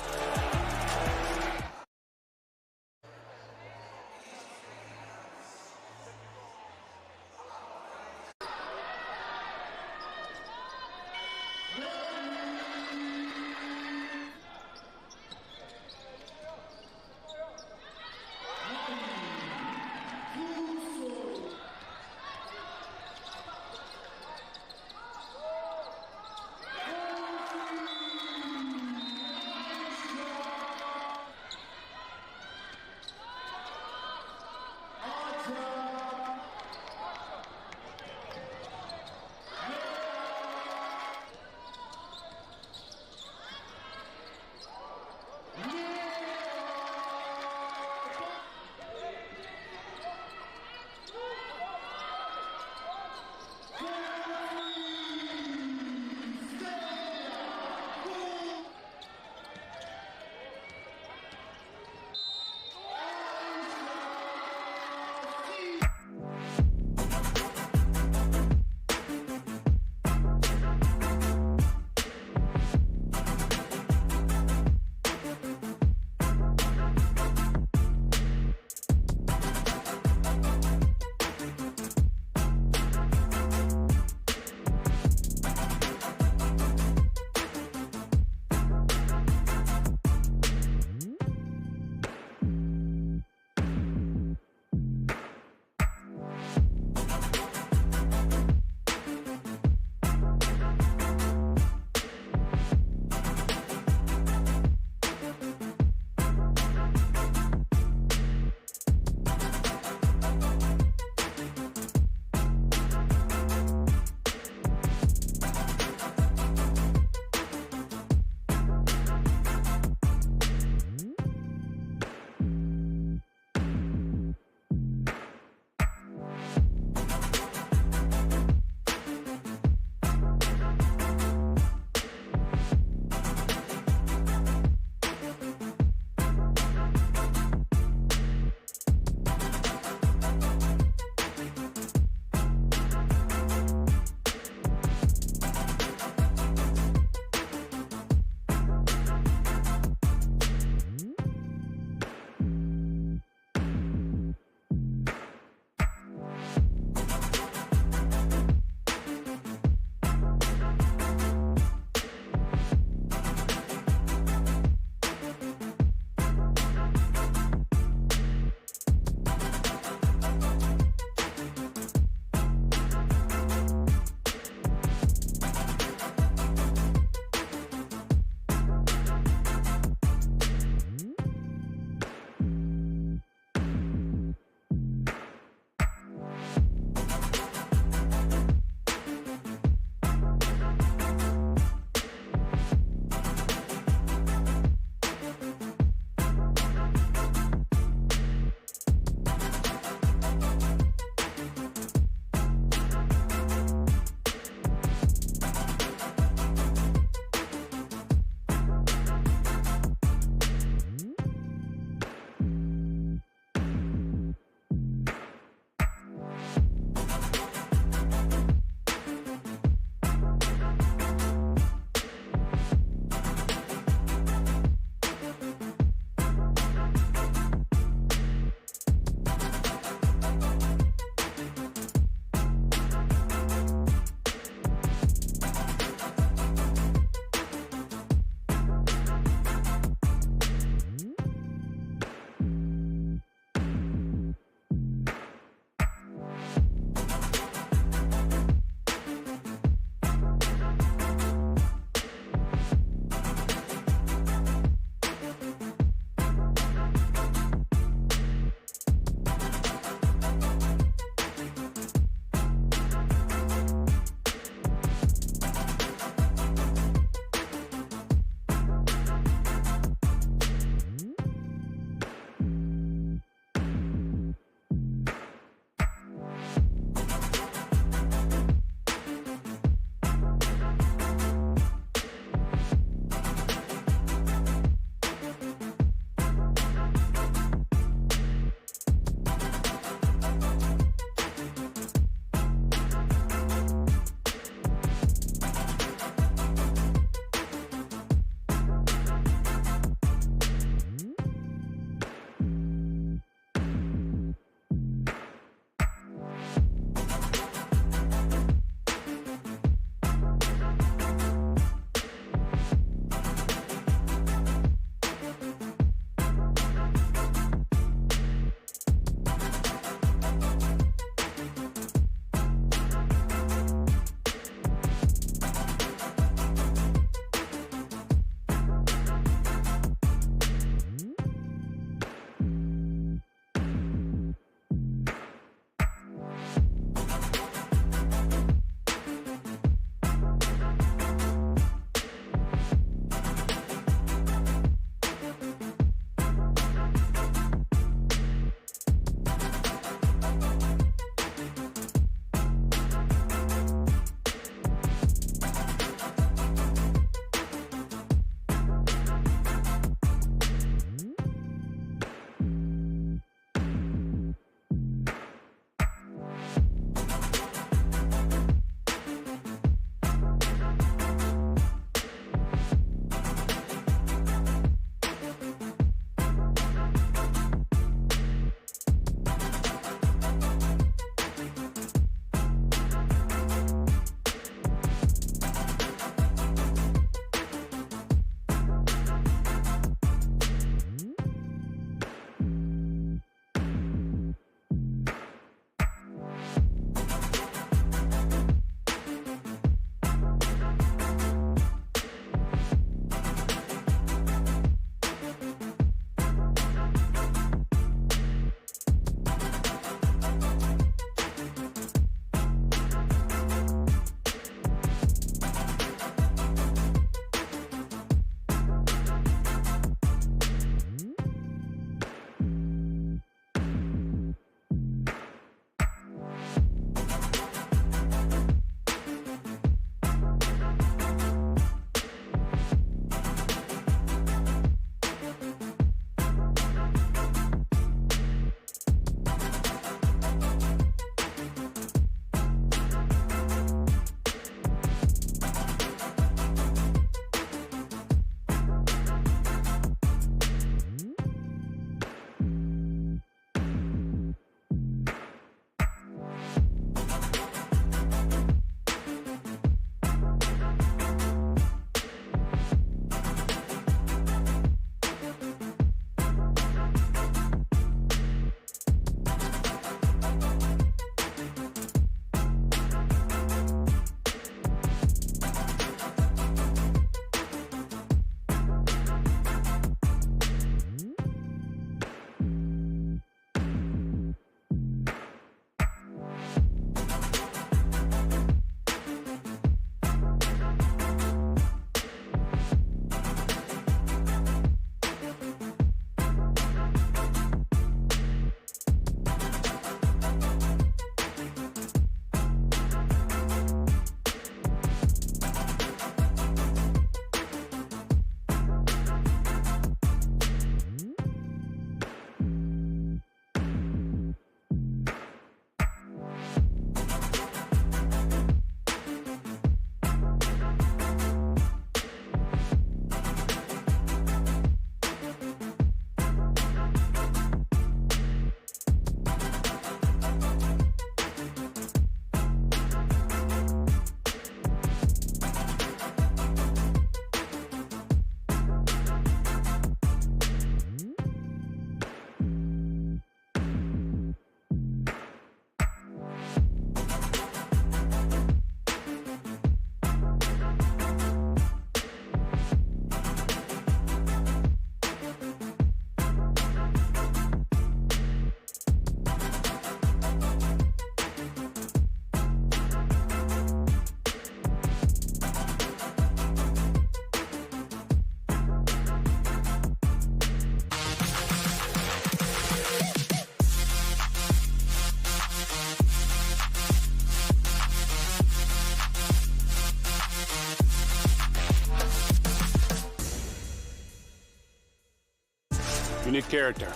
You need character.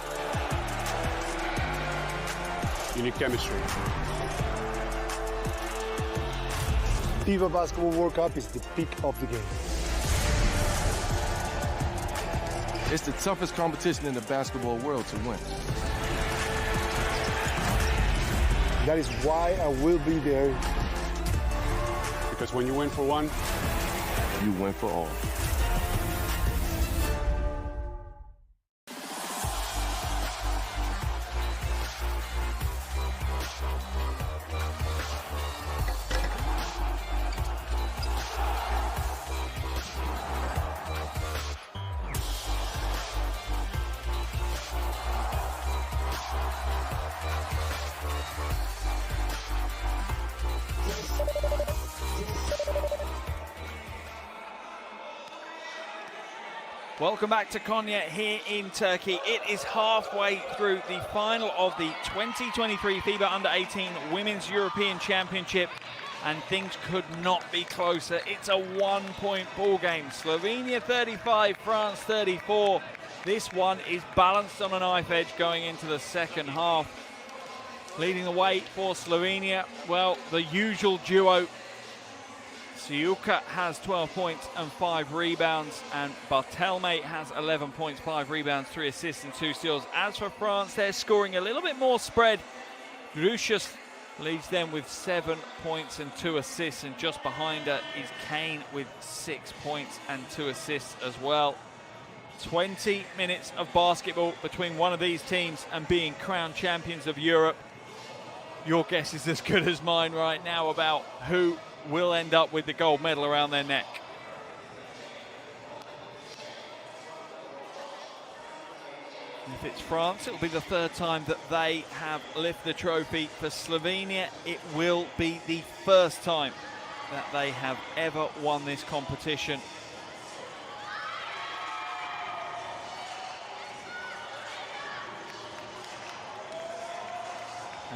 You need chemistry. FIBA Basketball World Cup is the peak of the game. It's the toughest competition in the basketball world to win. That is why I will be there. Because when you win for one, You win for all. Welcome back to Konya here in Turkey. It is halfway through the final of the 2023 FIBA Under-18 Women's European Championship, and things could not be closer. It's a one-point ball game. Slovenia 35, France 34. This one is balanced on a knife edge going into the second half. Leading the way for Slovenia, well, the usual duo. Siuka has 12 points and 5 rebounds, and Bartelme has 11 points, 5 rebounds, 3 assists and 2 steals. As for France, they're scoring a little bit more spread. Grucius leads them with 7 points and 2 assists, and just behind her is Kane with 6 points and 2 assists as well. 20 minutes of basketball between one of these teams and being crowned champions of Europe. Your guess is as good as mine right now about who will end up with the gold medal around their neck. If it's France, it'll be the third time that they have lifted the trophy. For Slovenia, it will be the first time that they have ever won this competition.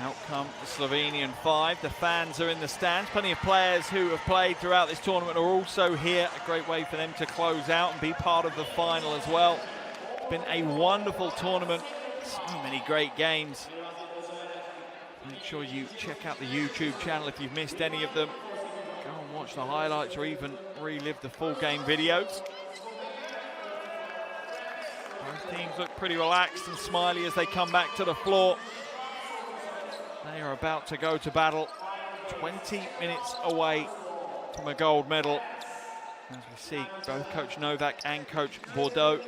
Out come the Slovenian 5. The fans are in the stands. Plenty of players who have played throughout this tournament are also here. A great way for them to close out and be part of the final as well. It's been a wonderful tournament. So many great games. Make sure you check out the YouTube channel if you've missed any of them. Go and watch the highlights or even relive the full game videos. Both teams look pretty relaxed and smiley as they come back to the floor. They are about to go to battle, 20 minutes away from a gold medal. As we see both Coach Novak and Coach Bordeaux.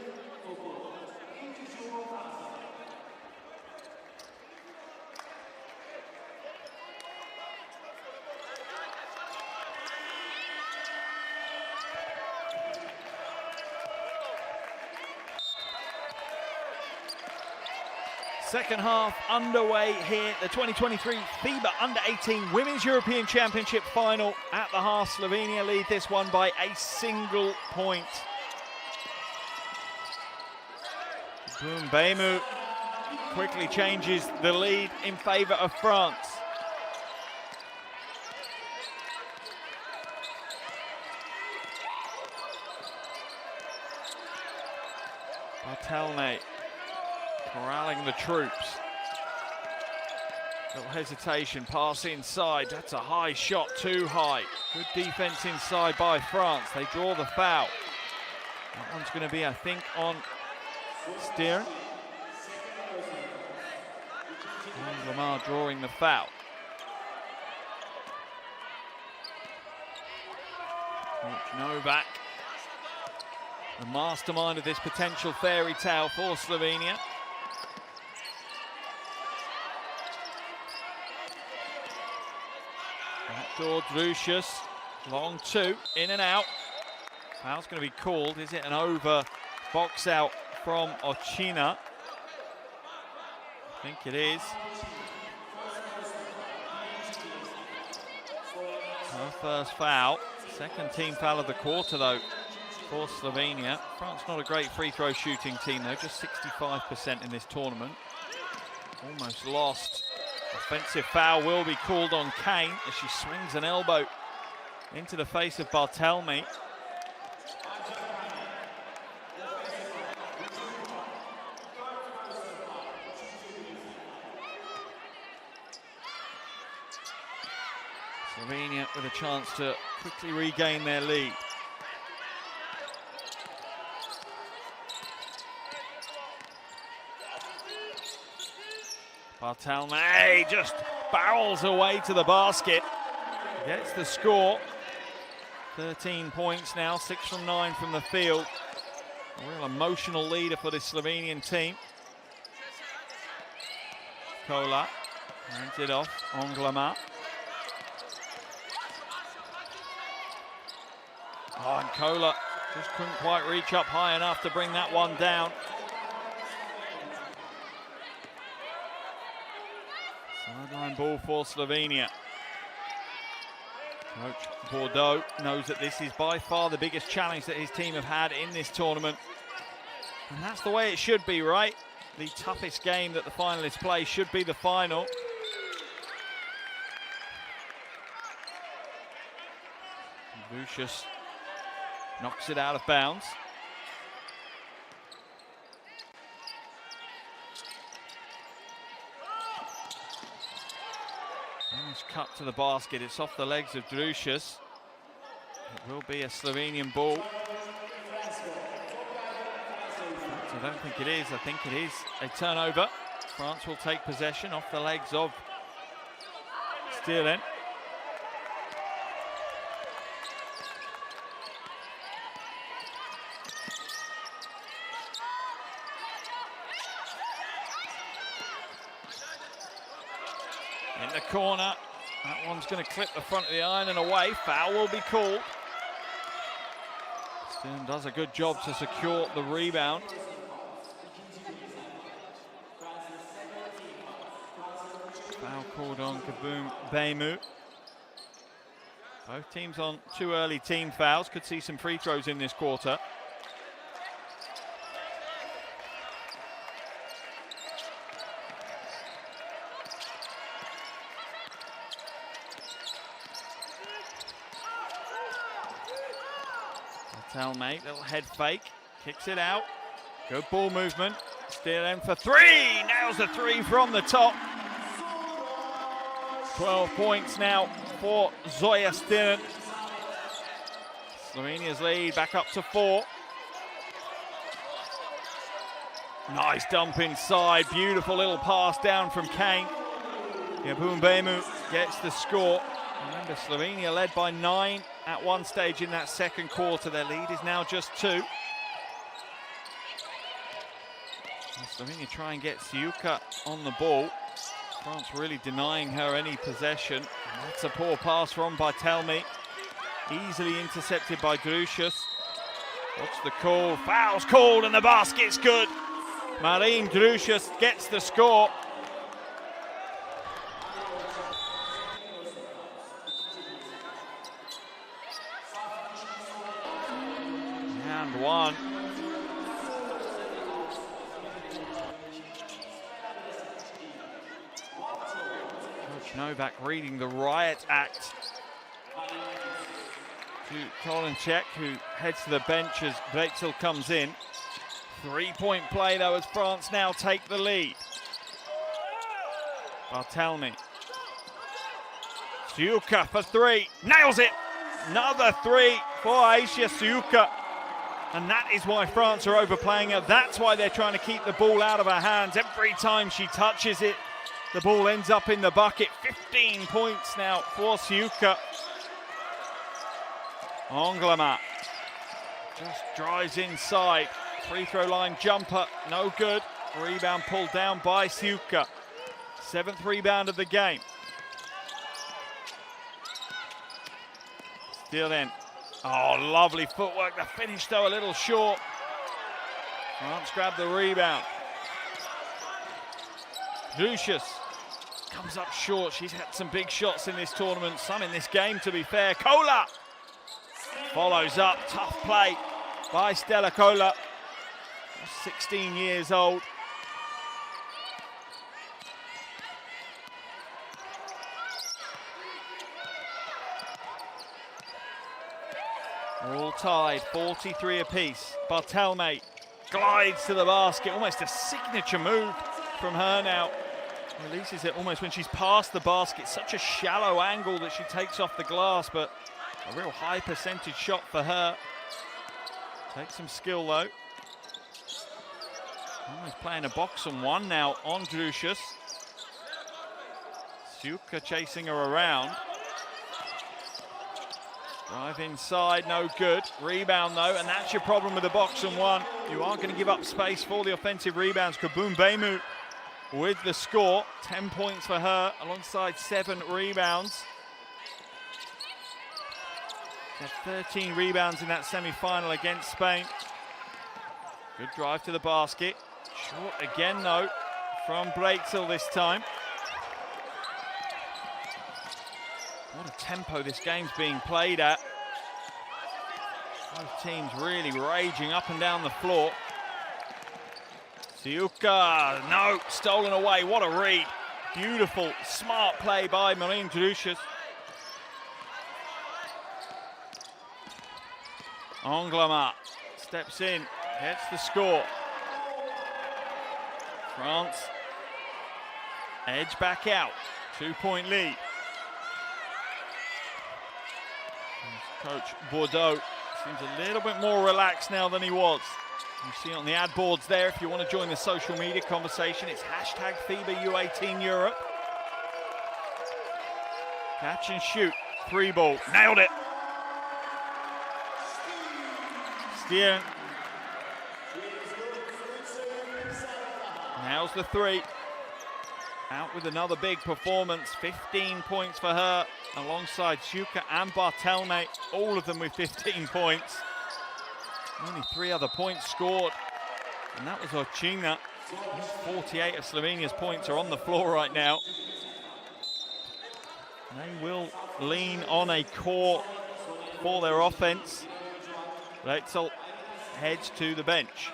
Second half underway here, the 2023 FIBA Under-18 Women's European Championship final. At the half, Slovenia lead this one by a single point. Beimu quickly changes the lead in favor of France. Bartelme corralling the troops. Little hesitation, pass inside. That's a high shot, too high. Good defense inside by France. They draw the foul. That one's going to be, I think, on Steer. And Lamar drawing the foul. Coach Novak, the mastermind of this potential fairy tale for Slovenia. Backdoor Drusius, long 2, in and out. Foul's going to be called. Is it an over box out from Ochina? I think it is. Her first foul. Second team foul of the quarter, though, for Slovenia. France not a great free throw shooting team, though, just 65% in this tournament. Almost lost. Offensive foul will be called on Kane as she swings an elbow into the face of Bartelme. Slovenia with a chance to quickly regain their lead. Bartelme just barrels away to the basket. Gets the score. 13 points now, 6 from 9 from the field. A real emotional leader for this Slovenian team. Kola hands it off, Onglama. Oh, and Kola just couldn't quite reach up high enough to bring that one down. Sideline ball for Slovenia. Coach Bordeaux knows that this is by far the biggest challenge that his team have had in this tournament. And that's the way it should be, right? The toughest game that the finalists play should be the final. Vucius knocks it out of bounds. Nice cut to the basket. It's off the legs of Drusius. It will be a Slovenian ball. I don't think it is. I think it is a turnover. France will take possession off the legs of Stirling. In the corner, that one's going to clip the front of the iron and away. Foul will be called. Stirling does a good job to secure the rebound. Foul called on Kaboom Beimu. Both teams on 2 early team fouls. Could see some free throws in this quarter. Bartelme, little head fake, kicks it out. Good ball movement. Stirling for 3, nails the 3 from the top. 12 points now for Zoya Stirling. Slovenia's lead back up to 4. Nice dump inside, beautiful little pass down from Kane. Kaboom Beimu gets the score. Remember, Slovenia led by 9 at one stage in that second quarter. Their lead is now just 2. And Slovenia try and get Siuka on the ball. France really denying her any possession. And that's a poor pass from Bartelme. Easily intercepted by Drusius. What's the call? Foul's called and the basket's good. Marin Drusius gets the score. And 1. Coach Novak reading the riot act to Kolenchek, who heads to the bench as Wetzel comes in. 3-point play though as France now take the lead. Bartelme. Siuka for 3, nails it! Another 3 for Aisha Siuka. And that is why France are overplaying her. That's why they're trying to keep the ball out of her hands. Every time she touches it, the ball ends up in the bucket. 15 points now for Siuka. Onglama just drives inside. Free throw line jumper, no good. Rebound pulled down by Siuka. 7th rebound of the game. Still in. Oh, lovely footwork. The finish, though, a little short. France grabbed the rebound. Drusius comes up short. She's had some big shots in this tournament, some in this game, to be fair. Kola follows up. Tough play by Stella Kola. 16 years old. All tied, 43 apiece. Bartelme glides to the basket, almost a signature move from her now. Releases it almost when she's past the basket. Such a shallow angle that she takes off the glass, but a real high percentage shot for her. Takes some skill though. Almost playing a box and one now on Drusius. Siuka chasing her around. Drive inside, no good. Rebound though, and that's your problem with the box and one. You are going to give up space for the offensive rebounds. Kabum Beimu with the score. 10 points for her, alongside 7 rebounds. Got 13 rebounds in that semi-final against Spain. Good drive to the basket. Short again though, from Breitzel this time. What a tempo this game's being played at. Both teams really raging up and down the floor. Siuka, no, stolen away, what a read. Beautiful, smart play by Marine Drusius. Anglama steps in, gets the score. France, edge back out, 2-point lead. Coach Bordeaux seems a little bit more relaxed now than he was. You see on the ad boards there, if you want to join the social media conversation, it's hashtag FIBA U18 Europe. Catch and shoot, 3-ball, nailed it. Stier nails the 3. Out with another big performance, 15 points for her, alongside Siuka and Bartelme, all of them with 15 points. Only 3 other points scored, and that was Orchina. 48 of Slovenia's points are on the floor right now. They will lean on a core for their offense. Breitzel heads to the bench.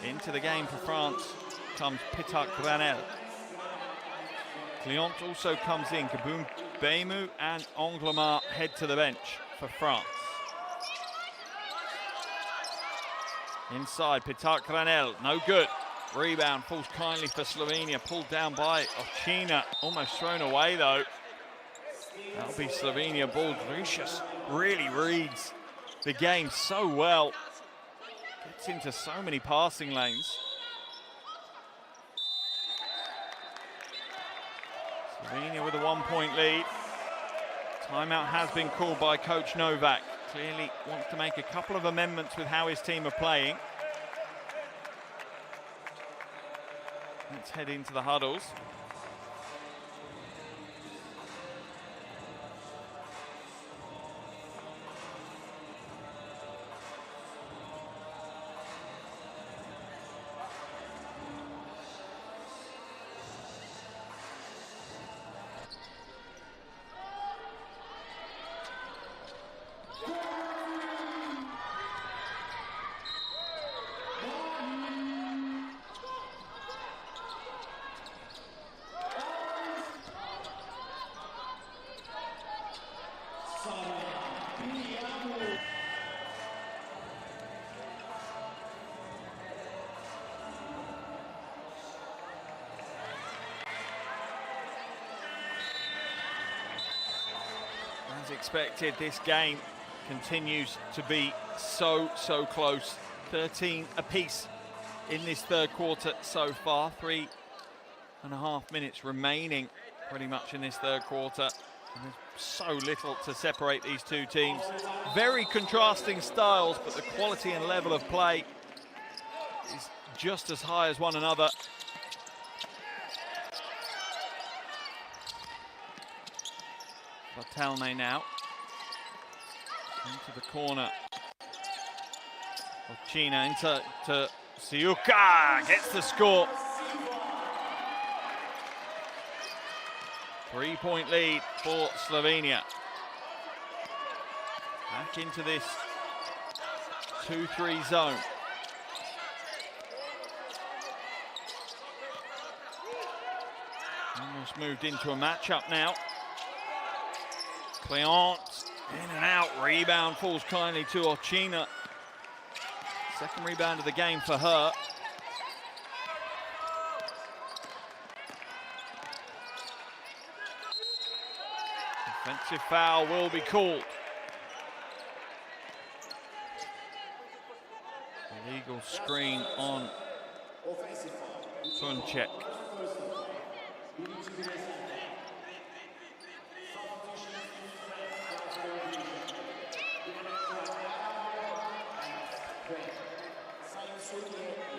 Into the game for France comes Pitak Granel. Client also comes in. Kabum Beimu and Anglama head to the bench for France. Inside, Pitak Granel, no good. Rebound falls kindly for Slovenia, pulled down by Orchina. Almost thrown away though. That'll be Slovenia ball. Drusius really reads the game so well. Gets into so many passing lanes. Slovenia with a 1-point lead. Timeout has been called by Coach Novak. Clearly wants to make a couple of amendments with how his team are playing. Let's head into the huddles. As expected, this game continues to be so close. 13 apiece in this third quarter so far. 3.5 minutes remaining pretty much in this third quarter. And there's so little to separate these two teams. Very contrasting styles, but the quality and level of play is just as high as one another. Bartelme now into the corner. Orchina into Siuka, gets the score. 3-point lead for Slovenia. Back into this 2-3 zone. Almost moved into a matchup now. Cleant, in and out, rebound falls kindly to Orchina. Second rebound of the game for her. Offensive foul will be called. Illegal screen on Funchek.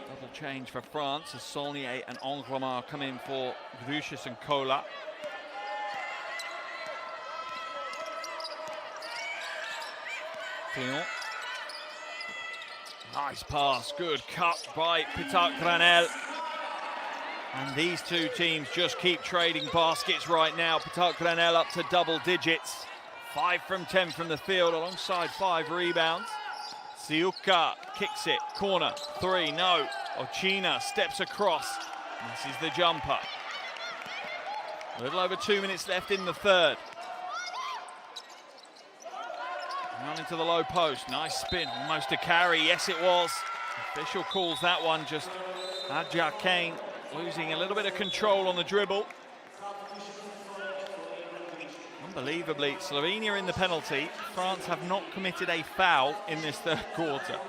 Double change for France as Saulnier and Anglomar come in for Grucius and Kola. Cléon. Nice pass, good cut by Pitak Granel. And these two teams just keep trading baskets right now. Pitak Granel up to double digits. 5 from 10 from the field alongside 5 rebounds. Siuka kicks it, corner, 3, no. Ochina steps across, misses the jumper. A little over 2 minutes left in the third. Run into the low post, nice spin, almost a carry, yes it was. Official calls that one, just Adja Kane losing a little bit of control on the dribble. Unbelievably, Slovenia in the penalty. France have not committed a foul in this third quarter.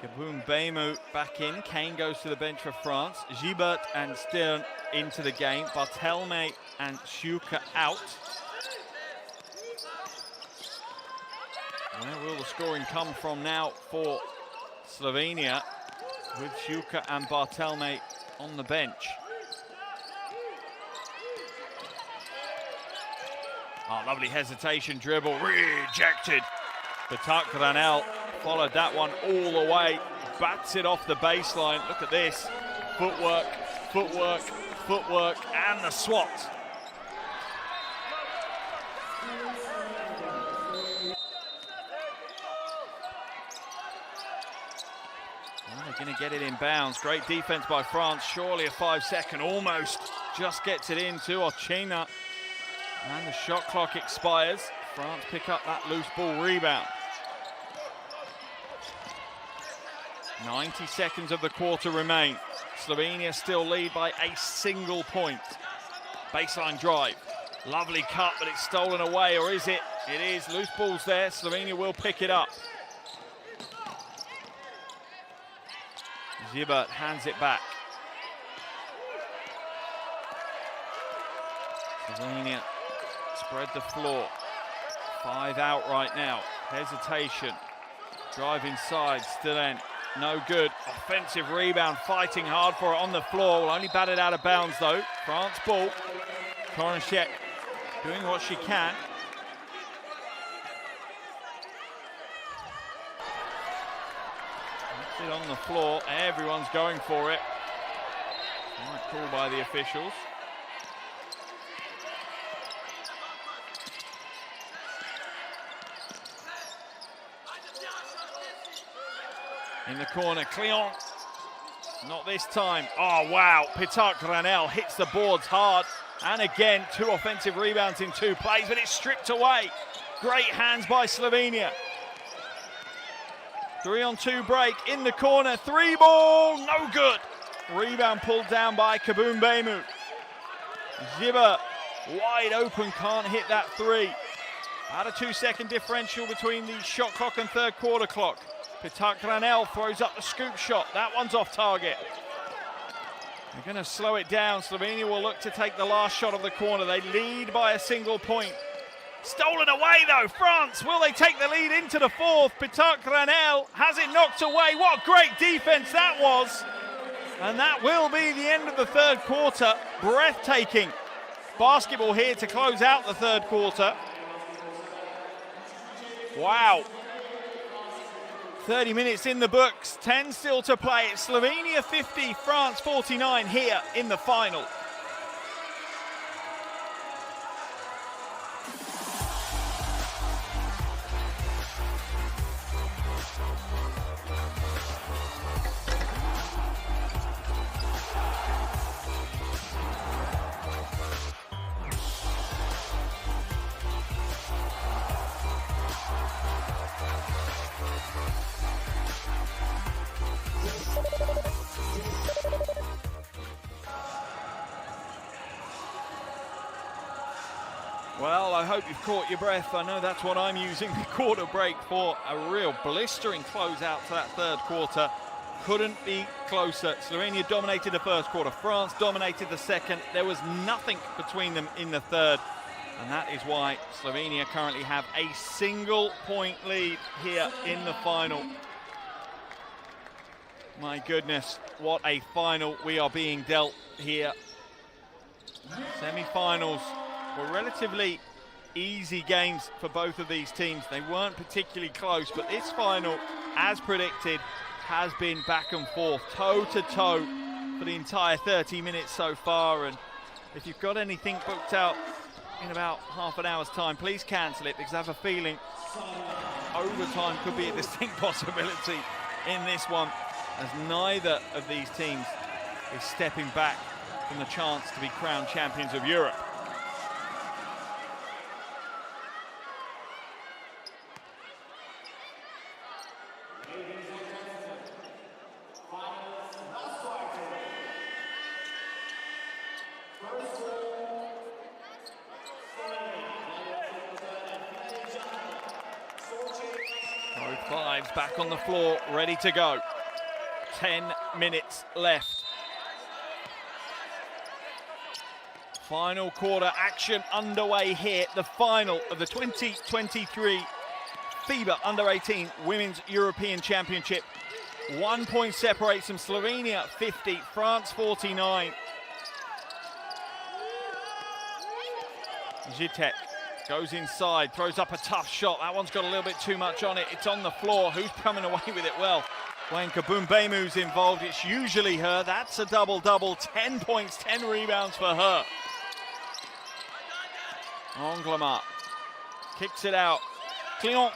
Kaboom Beimu back in, Kane goes to the bench for France. Gibert and Stern into the game, Barthelme and Schuka out. Where will the scoring come from now for Slovenia with Schuka and Barthelme on the bench? Oh, lovely hesitation, dribble, rejected. Pitak Granel followed that one all the way, bats it off the baseline. Look at this, footwork, footwork, footwork, and the swat. They're going to get it in bounds. Great defense by France. Surely a 5-second, almost just gets it into Ochina. And the shot clock expires. France pick up that loose ball rebound. 90 seconds of the quarter remain. Slovenia still lead by a single point. Baseline drive. Lovely cut, but it's stolen away, or is it? It is. Loose ball's there. Slovenia will pick it up. Gibert hands it back. Slovenia spread the floor. 5 out right now. Hesitation. Drive inside. Stilen. No good. Offensive rebound. Fighting hard for it on the floor. Will only bat it out of bounds though. France ball. Koronchek doing what she can. It on the floor, everyone's going for it. Right call by the officials. In the corner, Cléon. Not this time. Oh wow, Pitak Granel hits the boards hard. And again, 2 offensive rebounds in 2 plays, but it's stripped away. Great hands by Slovenia. 3-on-2 break in the corner, 3 ball, no good. Rebound pulled down by Kaboom Beimu. Gibert wide open, can't hit that 3. About a 2-second differential between the shot clock and third quarter clock. Pitak Granel throws up the scoop shot, that one's off target. They're going to slow it down. Slovenia will look to take the last shot of the corner. They lead by a single point. Stolen away though, France, will they take the lead into the fourth? Pitak Granel has it knocked away. What great defense that was. And that will be the end of the third quarter. Breathtaking basketball here to close out the third quarter. Wow. 30 minutes in the books, 10 still to play. It's Slovenia 50, France 49 here in the final. Well, I hope you've caught your breath. I know that's what I'm using the quarter break for. A real blistering closeout to that third quarter. Couldn't be closer. Slovenia dominated the first quarter. France dominated the second. There was nothing between them in the third. And that is why Slovenia currently have a single-point lead here in the final. My goodness, what a final we are being dealt here. Semi-finals were relatively easy games for both of these teams. They weren't particularly close, but this final, as predicted, has been back and forth, toe-to-toe for the entire 30 minutes so far. And if you've got anything booked out in about half an hour's time, please cancel it, because I have a feeling overtime could be a distinct possibility in this one, as neither of these teams is stepping back from the chance to be crowned champions of Europe. Both fives back on the floor, ready to go. 10 minutes left. Final quarter action underway here. The final of the 2023 FIBA Under-18 Women's European Championship. 1 point separates them. Slovenia 50, France 49. Zitek goes inside, throws up a tough shot. That one's got a little bit too much on it. It's on the floor. Who's coming away with it? Well, when Kabumbemu's involved, it's usually her. That's a double-double. 10 points, 10 rebounds for her. Anglemat kicks it out. Cléon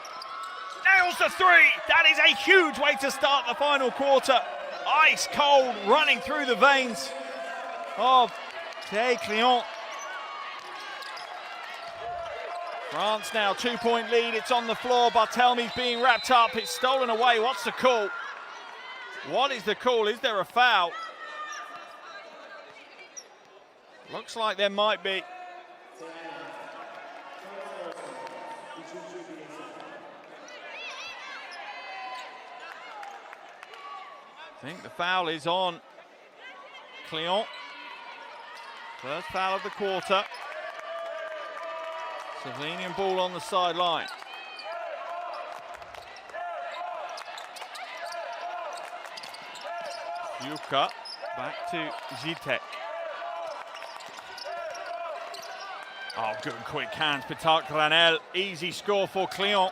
nails the three. That is a huge way to start the final quarter. Ice cold running through the veins of Théa Cléon. France now 2 point lead. It's on the floor. Barthelme's being wrapped up. It's stolen away. What's the call? What is the call? Is there a foul? Looks like there might be. I think the foul is on Cléon. First foul of the quarter. Slovenian ball on the sideline. Juka back to Zitek. Oh, good quick hands. Petak Granel. Easy score for Cléon.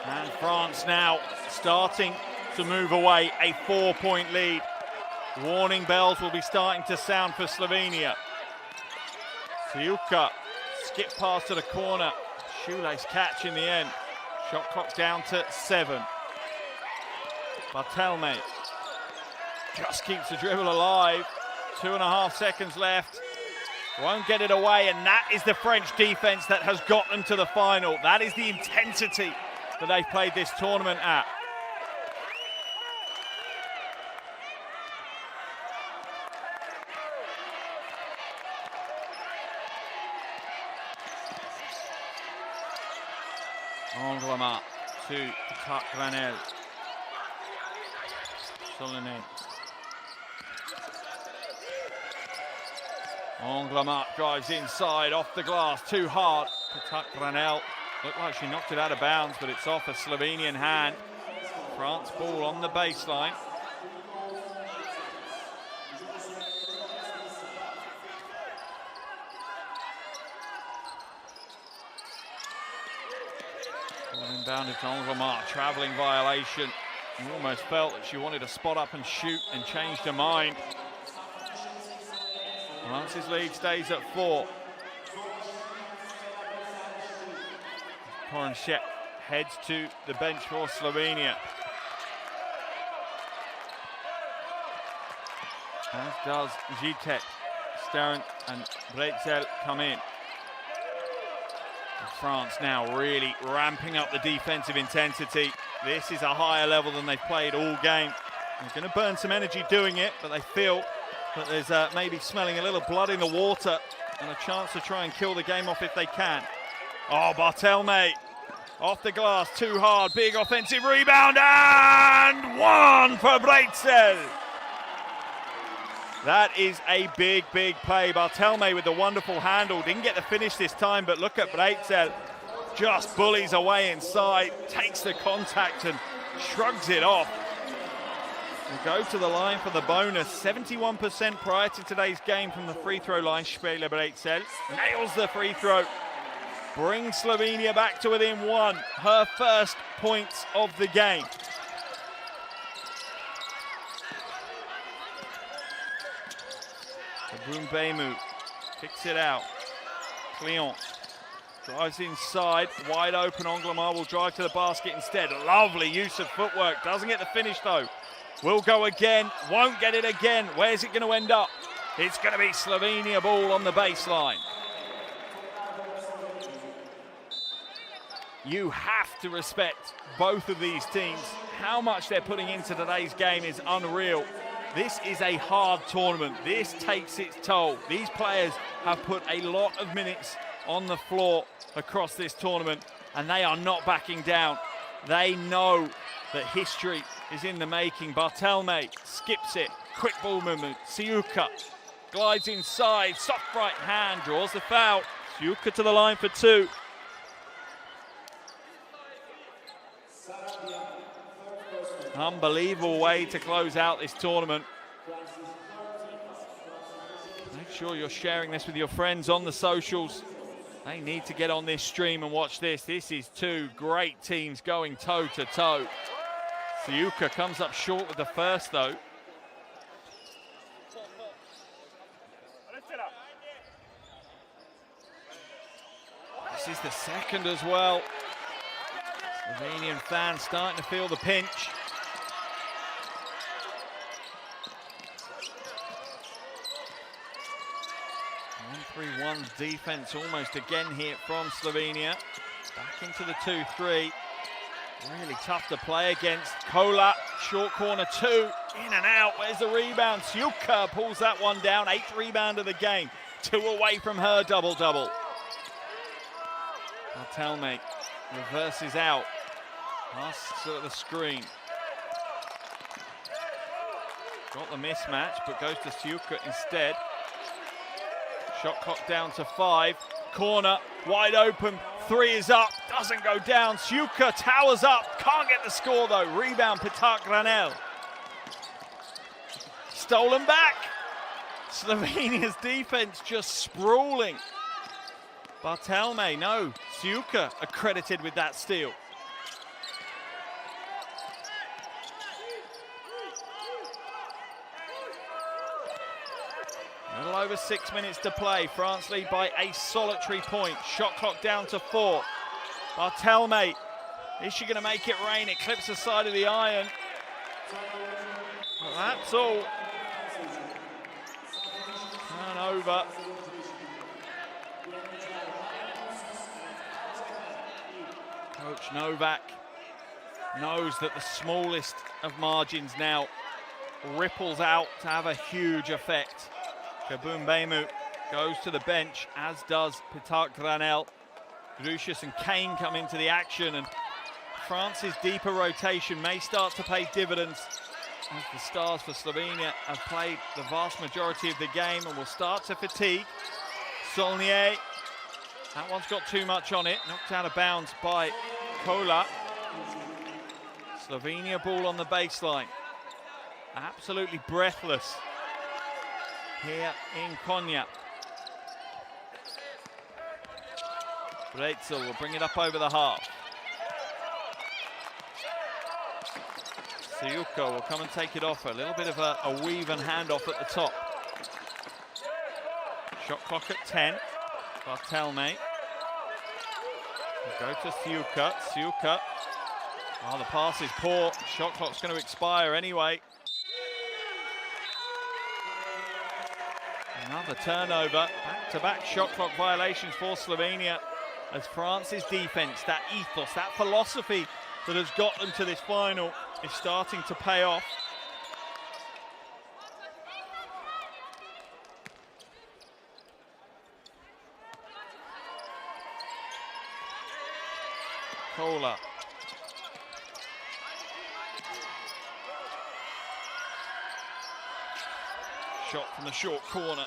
And France now starting to move away. A 4 point lead. Warning bells will be starting to sound for Slovenia. Juka, skip pass to the corner. Shoelace catch in the end. Shot clock down to 7. Barthelme just keeps the dribble alive. 2.5 seconds left. Won't get it away, and that is the French defense that has got them to the final. That is the intensity that they've played this tournament at. Anglemat to Petak Granel. Solene. Anglemat drives inside, off the glass, too hard. Petak Granel looked like she knocked it out of bounds, but it's off a Slovenian hand. France ball on the baseline. Inbounded to Anglemat, travelling violation. You almost felt that she wanted to spot up and shoot and changed her mind. France's lead stays at 4. Poranchet heads to the bench for Slovenia. As does Zitek. Stern and Bretzel come in. France now really ramping up the defensive intensity. This is a higher level than they've played all game. They're going to burn some energy doing it, but they feel but there's maybe smelling a little blood in the water and a chance to try and kill the game off if they can. Oh, Barthelme off the glass, too hard, big offensive rebound, and one for Breitzel. That is a big, big play. Barthelme with the wonderful handle. Didn't get the finish this time, but look at Breitzel. Just bullies away inside, takes the contact and shrugs it off. And go to the line for the bonus. 71% prior to today's game from the free throw line. Spieler Breitzel nails the free throw. Brings Slovenia back to within one. Her first points of the game. Bumbemu kicks it out. Cleon drives inside, wide open. Anglomar will drive to the basket instead. Lovely use of footwork. Doesn't get the finish though. Will go again, won't get it again. Where's it going to end up? It's going to be Slovenia ball on the baseline. You have to respect both of these teams. How much they're putting into today's game is unreal. This is a hard tournament. This takes its toll. These players have put a lot of minutes on the floor across this tournament, and they are not backing down. They know that history is in the making. Barthelme skips it. Quick ball movement. Siuka glides inside. Soft right hand, draws the foul. Siuka to the line for two. Unbelievable way to close out this tournament. Make sure you're sharing this with your friends on the socials. They need to get on this stream and watch this. This is two great teams going toe to toe. Siuka comes up short with the first though. This is the second as well. Slovenian fans starting to feel the pinch. 1-3-1 defense almost again here from Slovenia. Back into the 2-3. Really tough to play against. Kola, short corner two, in and out. Where's the rebound? Siuka pulls that one down. 8th rebound of the game. 2 away from her double-double. Barthelme reverses out. Passes to the screen. Got the mismatch, but goes to Siuka instead. Shot clock down to 5. Corner, wide open. 3 is up, doesn't go down. Siuka towers up, can't get the score though. Rebound, Petar Granel. Stolen back. Slovenia's defense just sprawling. Barthelme, no. Siuka accredited with that steal. A little over 6 minutes to play. France lead by a solitary point. Shot clock down to 4. Barthelme, is she going to make it rain? It clips the side of the iron. Well, that's all. Turnover. Coach Novak knows that the smallest of margins now ripples out to have a huge effect. Bumbemu goes to the bench, as does Petar Granel. Grucius and Kane come into the action, and France's deeper rotation may start to pay dividends as the stars for Slovenia have played the vast majority of the game and will start to fatigue. Saulnier, that one's got too much on it, knocked out of bounds by Kola. Slovenia ball on the baseline. Absolutely breathless here in Konya. Breitzel will bring it up over the half. Siuka will come and take it off. A little bit of a weave and handoff at the top. Shot clock at 10. Barthelme. We'll go to Siuka. Siuka. Oh, the pass is poor. Shot clock's going to expire anyway. Another turnover. Back-to-back shot clock violations for Slovenia as France's defense, that ethos, that philosophy that has got them to this final is starting to pay off. Kola. Shot from the short corner.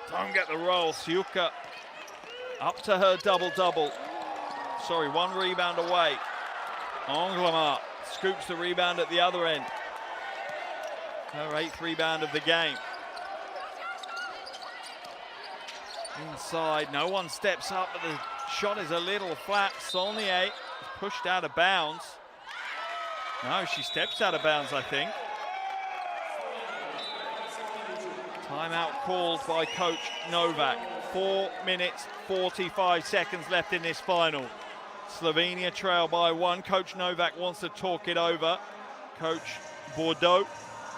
Don't get the roll. Siuka up to her double-double. Sorry, one rebound away. Anglama scoops the rebound at the other end. Her 8th rebound of the game. Inside, no one steps up, but the shot is a little flat. Saulnier pushed out of bounds. No, she steps out of bounds, I think. Timeout called by Coach Novak. 4 minutes, 45 seconds left in this final. Slovenia trail by 1. Coach Novak wants to talk it over. Coach Bordeaux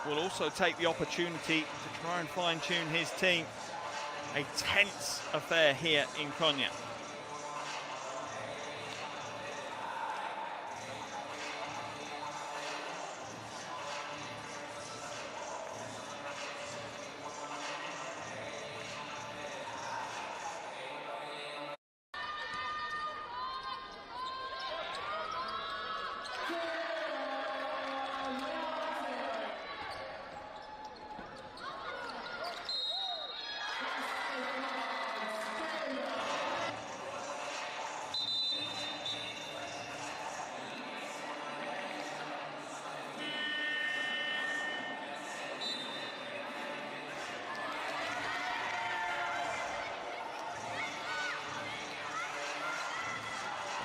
will also take the opportunity to try and fine-tune his team. A tense affair here in Konya.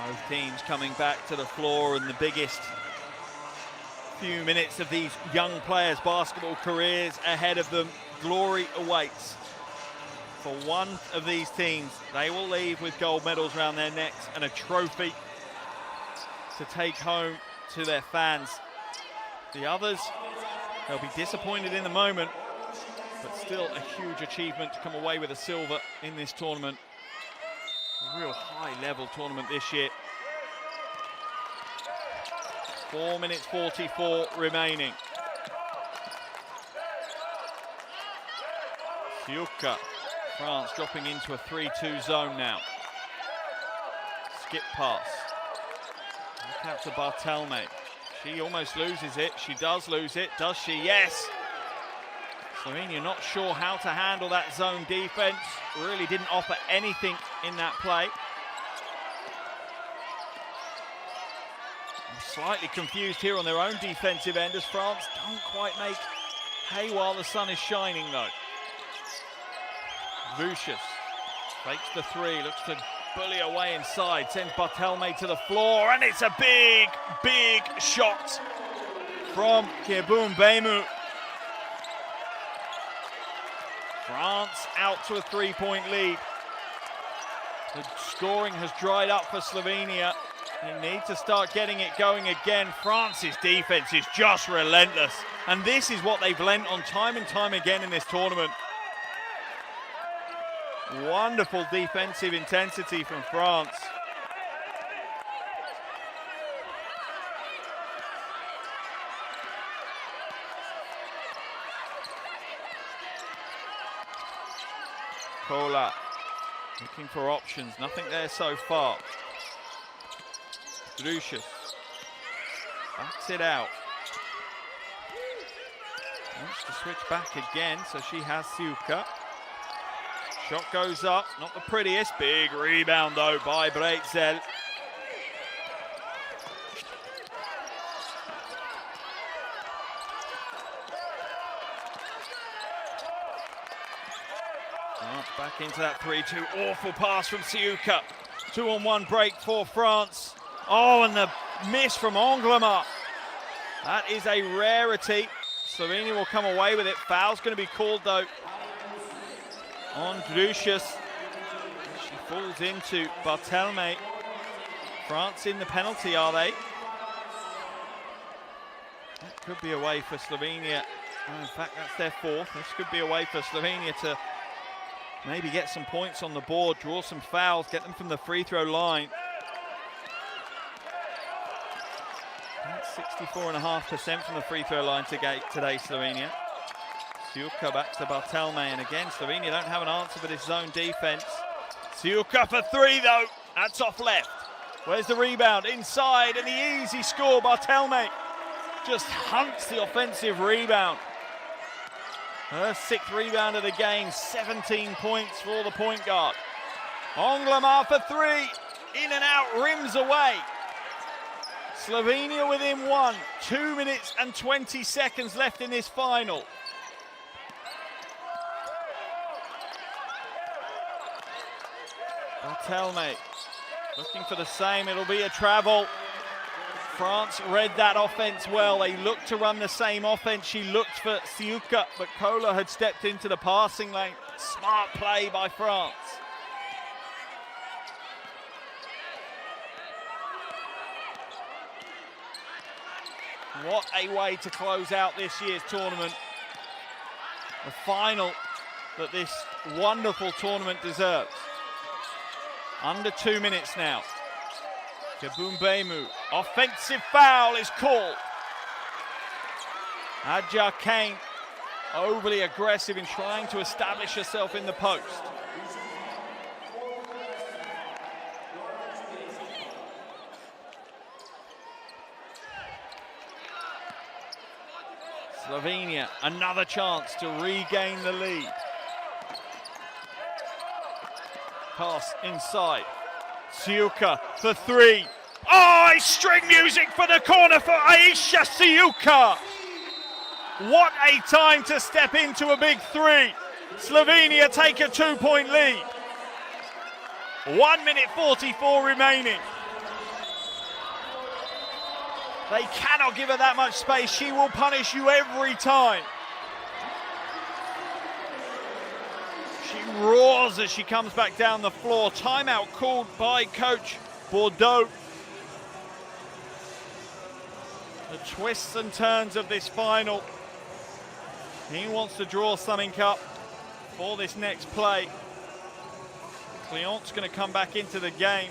Both teams coming back to the floor, and the biggest few minutes of these young players' basketball careers ahead of them. Glory awaits for one of these teams. They will leave with gold medals around their necks and a trophy to take home to their fans. The others, they'll be disappointed in the moment, but still a huge achievement to come away with a silver in this tournament. A real high-level tournament this year. 4 minutes 44 remaining. Siuka, France dropping into a 3-2 zone now. Skip pass. Look out to Barthelme. She almost loses it. She does lose it. Does she? Yes. Slovenia not sure how to handle that zone defense. Really didn't offer anything in that play. I'm slightly confused here on their own defensive end as France don't quite make hay while the sun is shining though. Lucius fakes the 3, looks to bully away inside, sends Barthelme to the floor, and it's a big, big shot from Kebun Bemu. France out to a 3-point lead. The scoring has dried up for Slovenia. They need to start getting it going again. France's defense is just relentless. And this is what they've lent on time and time again in this tournament. Wonderful defensive intensity from France. Kola looking for options, nothing there so far. Lucius backs it out. Wants to switch back again, so she has Siuka. Shot goes up, not the prettiest. Big rebound though by Breitzel. Back into that 3-2, awful pass from Siuka. 2-on-1 break for France. Oh, and the miss from Anglama. That is a rarity. Slovenia will come away with it. Foul's going to be called though on Drusius. She falls into Barthelme. France in the penalty, are they? That could be a way for Slovenia. Oh, in fact, that's their 4th. This could be a way for Slovenia to maybe get some points on the board, draw some fouls, get them from the free throw line. That's 64.5% from the free throw line today, Slovenia. Siuka back to Barthelme, and again, Slovenia don't have an answer for this zone defense. Siuka for 3 though, that's off left. Where's the rebound? Inside, and the easy score. Barthelme just hunts the offensive rebound. Her 6th rebound of the game, 17 points for the point guard. Onglamar for 3, in and out, rims away. Slovenia within 1, 2 minutes and 20 seconds left in this final. Barthelme looking for the same, it'll be a travel. France read that offense well. They looked to run the same offense. She looked for Siuka, but Kola had stepped into the passing lane. Smart play by France. What a way to close out this year's tournament. The final that this wonderful tournament deserves. Under 2 minutes now. Kabumbemu, offensive foul is called. Adja Kane, overly aggressive in trying to establish herself in the post. Slovenia, another chance to regain the lead. Pass inside. Siuka for 3. Oh, it's string music for the corner for Aisha Siuka. What a time to step into a big 3. Slovenia take a 2-point lead. 1 minute 44 remaining. They cannot give her that much space. She will punish you every time. She roars as she comes back down the floor. Timeout called by Coach Bordeaux. The twists and turns of this final. He wants to draw something up for this next play. Cleon's going to come back into the game.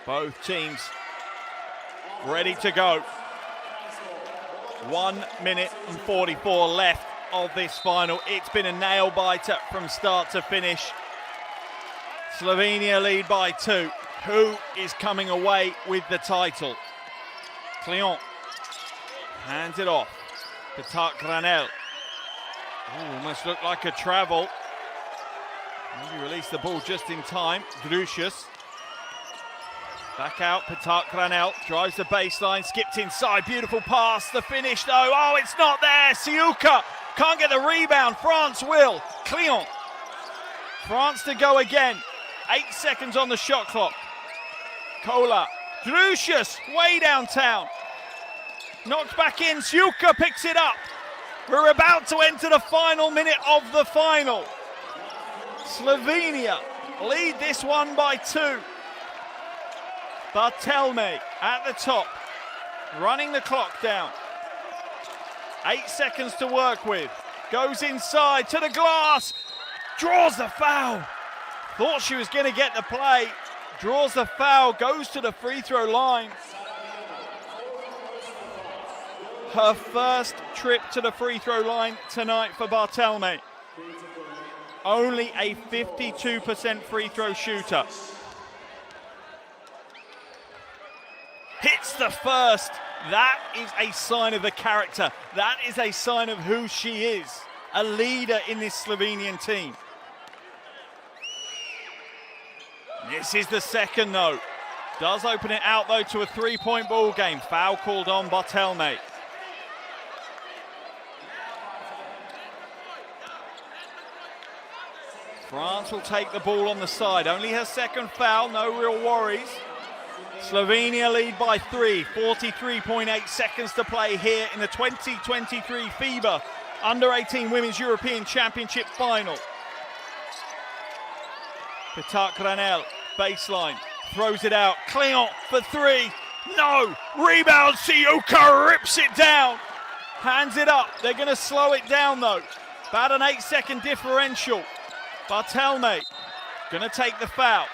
Both teams ready to go. 1 minute and 44 left of this final. It's been a nail biter from start to finish. Slovenia lead by 2. Who is coming away with the title? Cleon hands it off. Petar Granel. Almost looked like a travel. Maybe release the ball just in time. Drusius. Back out, Petar Granel drives the baseline, skipped inside, beautiful pass, the finish though, oh it's not there, Siuka can't get the rebound, France will, Cleon. France to go again, 8 seconds on the shot clock. Kola, Drusius, way downtown, knocked back in, Siuka picks it up. We're about to enter the final minute of the final. Slovenia lead this one by 2. Barthelme at the top, running the clock down. 8 seconds to work with. Goes inside to the glass, draws the foul. Thought she was going to get the play. Draws the foul, goes to the free throw line. Her first trip to the free throw line tonight for Barthelme. Only a 52% free throw shooter. Hits the first. That is a sign of the character. That is a sign of who she is. A leader in this Slovenian team. This is the second though. Does open it out though to a 3-point ball game. Foul called on Bartelme. France will take the ball on the side. Only her second foul, no real worries. Slovenia lead by 3, 43.8 seconds to play here in the 2023 FIBA Under-18 Women's European Championship final. Petak Ranel, baseline, throws it out. Cleon for 3, no! Rebound, Siuka rips it down. Hands it up, they're gonna slow it down though. About an 8-second differential. Bartelme gonna take the foul.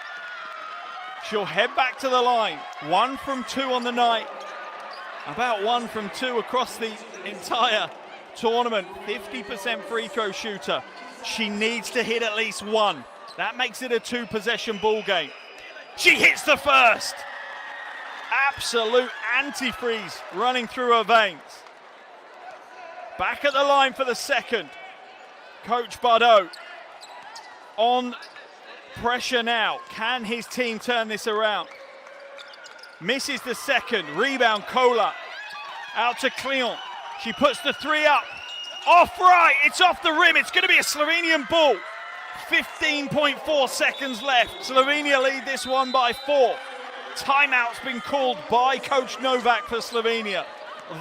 She'll head back to the line. 1 from 2 on the night. About 1 from 2 across the entire tournament. 50% free throw shooter. She needs to hit at least 1. That makes it a 2-possession ball game. She hits the first. Absolute antifreeze running through her veins. Back at the line for the second. Coach Bardot on pressure now. Can his team turn this around? Misses the second. Rebound, Kola. Out to Cleon. She puts the 3 up. Off right. It's off the rim. It's going to be a Slovenian ball. 15.4 seconds left. Slovenia lead this one by 4. Timeout's been called by Coach Novak for Slovenia.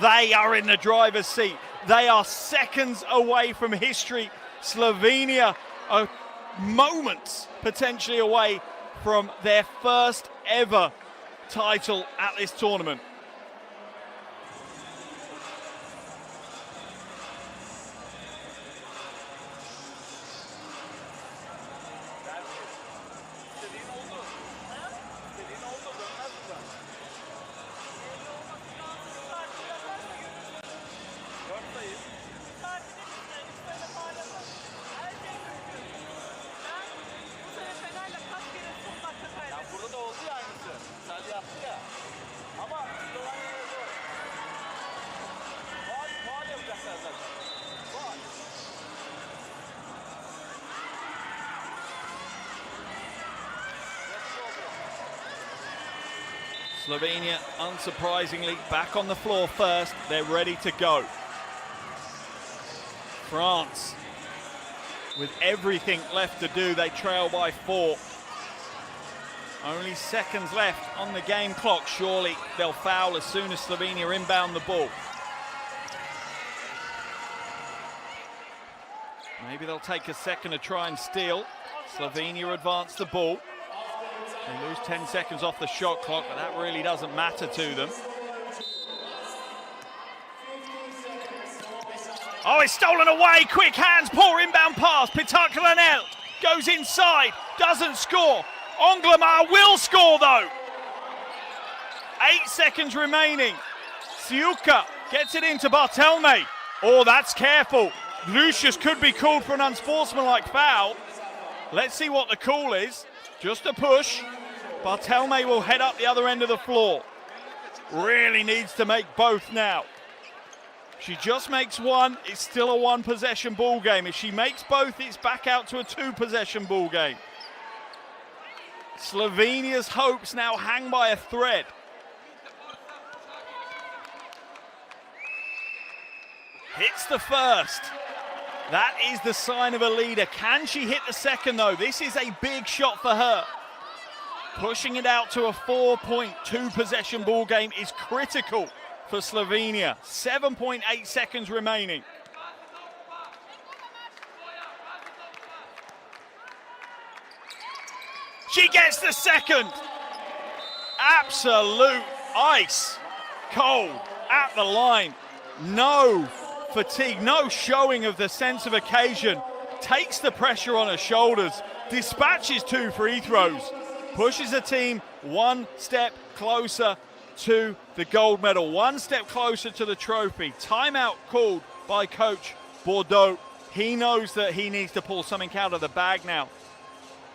They are in the driver's seat. They are seconds away from history. Slovenia are moments potentially away from their first ever title at this tournament. Slovenia, unsurprisingly, back on the floor first. They're ready to go. France, with everything left to do, they trail by 4. Only seconds left on the game clock. Surely they'll foul as soon as Slovenia inbound the ball. Maybe they'll take a second to try and steal. Slovenia advance the ball. They lose 10 seconds off the shot clock, but that really doesn't matter to them. Oh, it's stolen away. Quick hands, poor inbound pass. Petak Lanel goes inside, doesn't score. Onglamar will score though. 8 seconds remaining. Siuka gets it into Bartelme. Oh, that's careful. Lucius could be called for an unsportsmanlike foul. Let's see what the call is. Just a push. Bartelme will head up the other end of the floor. Really needs to make both now. She just makes one, it's still a 1-possession ball game. If she makes both, it's back out to a 2-possession ball game. Slovenia's hopes now hang by a thread. Hits the first. That is the sign of a leader. Can she hit the second though? This is a big shot for her. Pushing it out to a 4-point, possession ball game is critical for Slovenia. 7.8 seconds remaining. She gets the second. Absolute ice cold at the line. No fatigue, no showing of the sense of occasion. Takes the pressure on her shoulders. Dispatches 2 free throws. Pushes the team 1 step closer to the gold medal, 1 step closer to the trophy. Timeout called by Coach Bordeaux. He knows that he needs to pull something out of the bag now.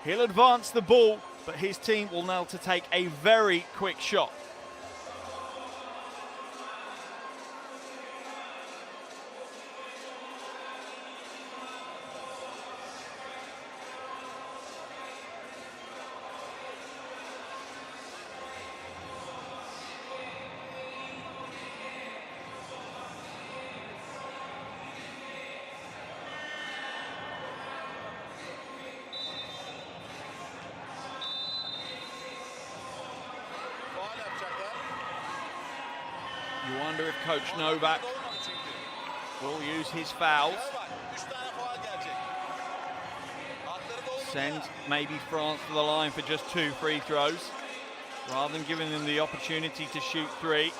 He'll advance the ball, but his team will now to take a very quick shot. wonder if Coach Novak will use his fouls. Send maybe France to the line for just 2 free throws, rather than giving them the opportunity to shoot 3.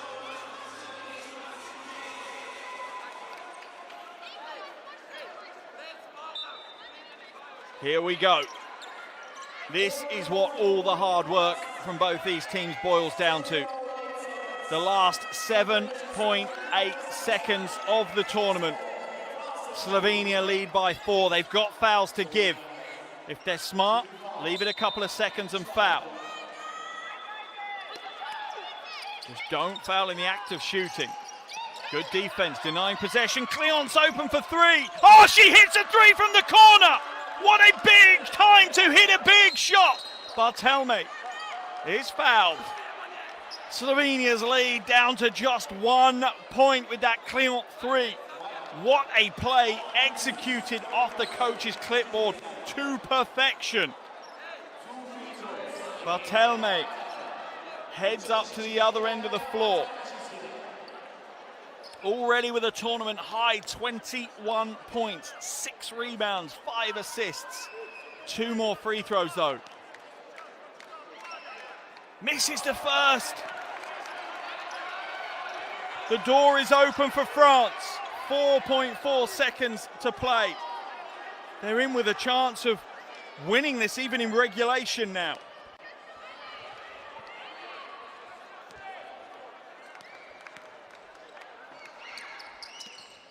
Here we go. This is what all the hard work from both these teams boils down to. The last 7.8 seconds of the tournament. Slovenia lead by 4. They've got fouls to give. If they're smart, leave it a couple of seconds and foul. Just don't foul in the act of shooting. Good defense, denying possession. Cleon's open for 3. Oh, she hits a 3 from the corner! What a big time to hit a big shot! Bartelme is fouled. Slovenia's lead down to just 1 point with that Cleon 3. What a play executed off the coach's clipboard to perfection. Bartelme heads up to the other end of the floor. Already with a tournament high 21 points, 6 rebounds, 5 assists. 2 more free throws though. Misses the first. The door is open for France. 4.4 seconds to play. They're in with a chance of winning this even in regulation now.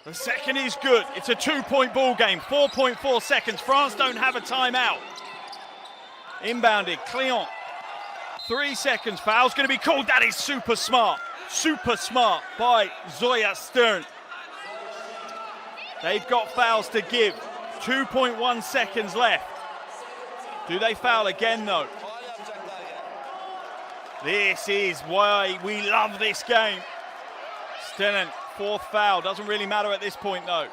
The second is good. It's a 2-point ball game. 4.4 seconds. France don't have a timeout. Inbounded. Cleon. 3 seconds. Foul's going to be called. That is super smart. Super smart by Zoya Stern. They've got fouls to give. 2.1 seconds left. Do they foul again though? This is why we love this game. Stern. 4th foul, doesn't really matter at this point though.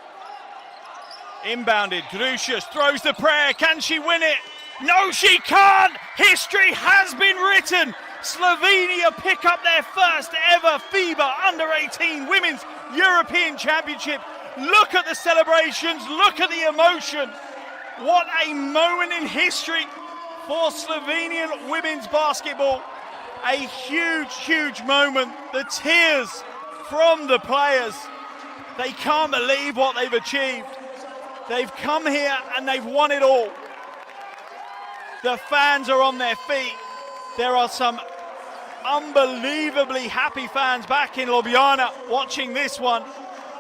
Inbounded, Drusius throws the prayer, can she win it? No, she can't! History has been written! Slovenia pick up their first ever FIBA Under-18 Women's European Championship. Look at the celebrations, look at the emotion. What a moment in history for Slovenian women's basketball. A huge, huge moment. The tears from the players. They can't believe what they've achieved. They've come here and they've won it all. The fans are on their feet. There are some unbelievably happy fans back in Ljubljana watching this one.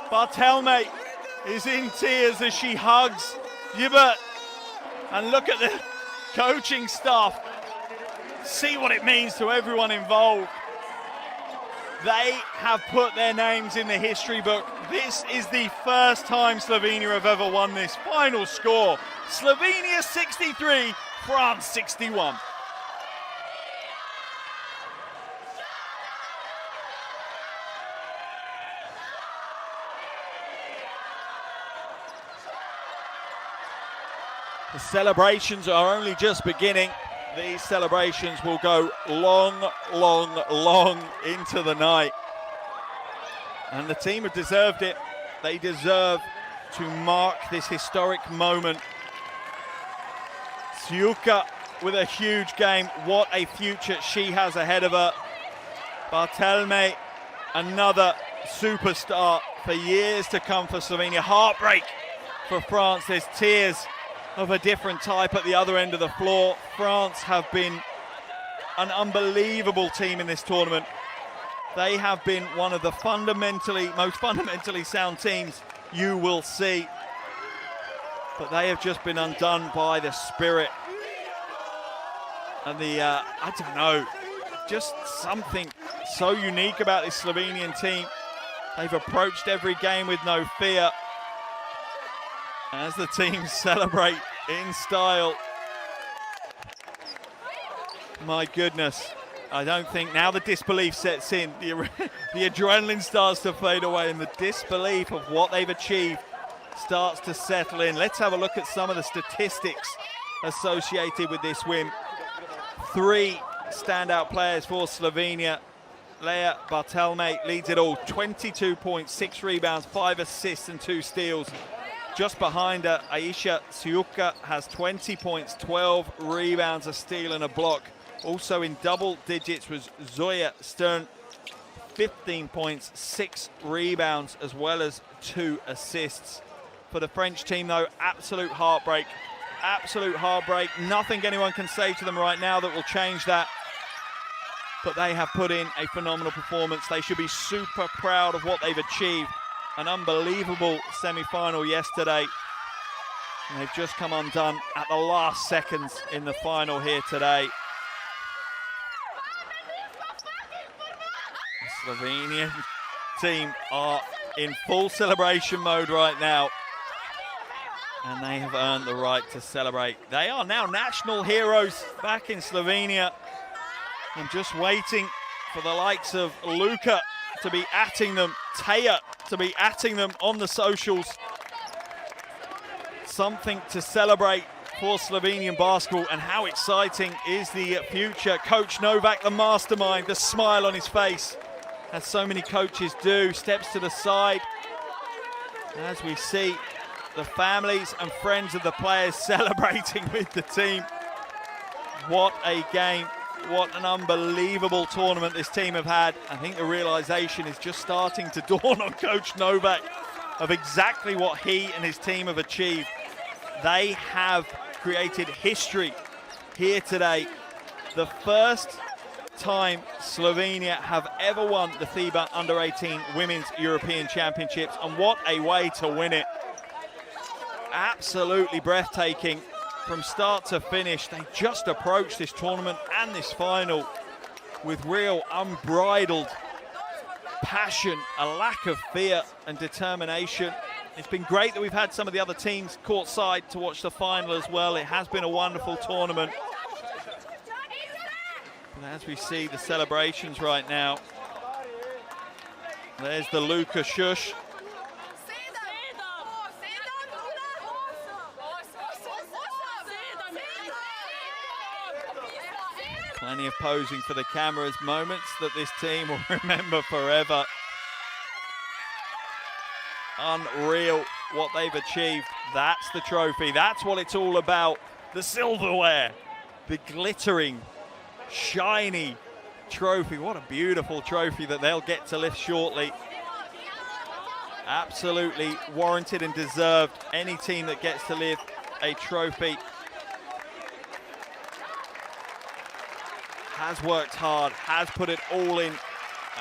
Bartelme is in tears as she hugs Hubert. And look at the coaching staff. See what it means to everyone involved. They have put their names in the history book. This is the first time Slovenia have ever won this. Final score, Slovenia 63, France 61. The celebrations are only just beginning. These celebrations will go long, long, long into the night. And the team have deserved it. They deserve to mark this historic moment. Siuka with a huge game. What a future she has ahead of her. Bartelme, another superstar for years to come for Slovenia. Heartbreak for France. There's tears of a different type at the other end of the floor. France have been an unbelievable team in this tournament. They have been one of the most fundamentally sound teams you will see. But they have just been undone by the spirit and the, I don't know, just something so unique about this Slovenian team. They've approached every game with no fear. As the teams celebrate in style. My goodness, I don't think now the disbelief sets in. The adrenaline starts to fade away and the disbelief of what they've achieved starts to settle in. Let's have a look at some of the statistics associated with this win. 3 standout players for Slovenia. Lea Bartelme leads it all, 22 points, 6 rebounds, 5 assists and 2 steals. Just behind her, Aisha Siuka has 20 points, 12 rebounds, a steal and a block. Also in double digits was Zoya Stern, 15 points, 6 rebounds, as well as 2 assists. For the French team though, absolute heartbreak. Absolute heartbreak. Nothing anyone can say to them right now that will change that. But they have put in a phenomenal performance. They should be super proud of what they've achieved. An unbelievable semi-final yesterday. And they've just come undone at the last seconds in the final here today. The Slovenian team are in full celebration mode right now. And they have earned the right to celebrate. They are now national heroes back in Slovenia. I'm just waiting for the likes of Luka to be atting them, Taya to be atting them on the socials. Something to celebrate for Slovenian basketball, and how exciting is the future. Coach Novak, the mastermind, the smile on his face, as so many coaches do, steps to the side. As we see the families and friends of the players celebrating with the team. What a game. What an unbelievable tournament this team have had. I think the realization is just starting to dawn on Coach Novak of exactly what he and his team have achieved. They have created history here today. The first time Slovenia have ever won the FIBA U18 Women's European Championships, and what a way to win it. Absolutely breathtaking. From start to finish, they just approached this tournament and this final with real unbridled passion, a lack of fear and determination. It's been great that we've had some of the other teams courtside to watch the final as well. It has been a wonderful tournament. And as we see the celebrations right now, there's the Luka shush. Plenty of posing for the cameras, moments that this team will remember forever. Unreal what they've achieved. That's the trophy. That's what it's all about. The silverware, the glittering, shiny trophy. What a beautiful trophy that they'll get to lift shortly. Absolutely warranted and deserved. Any team that gets to lift a trophy has worked hard, has put it all in,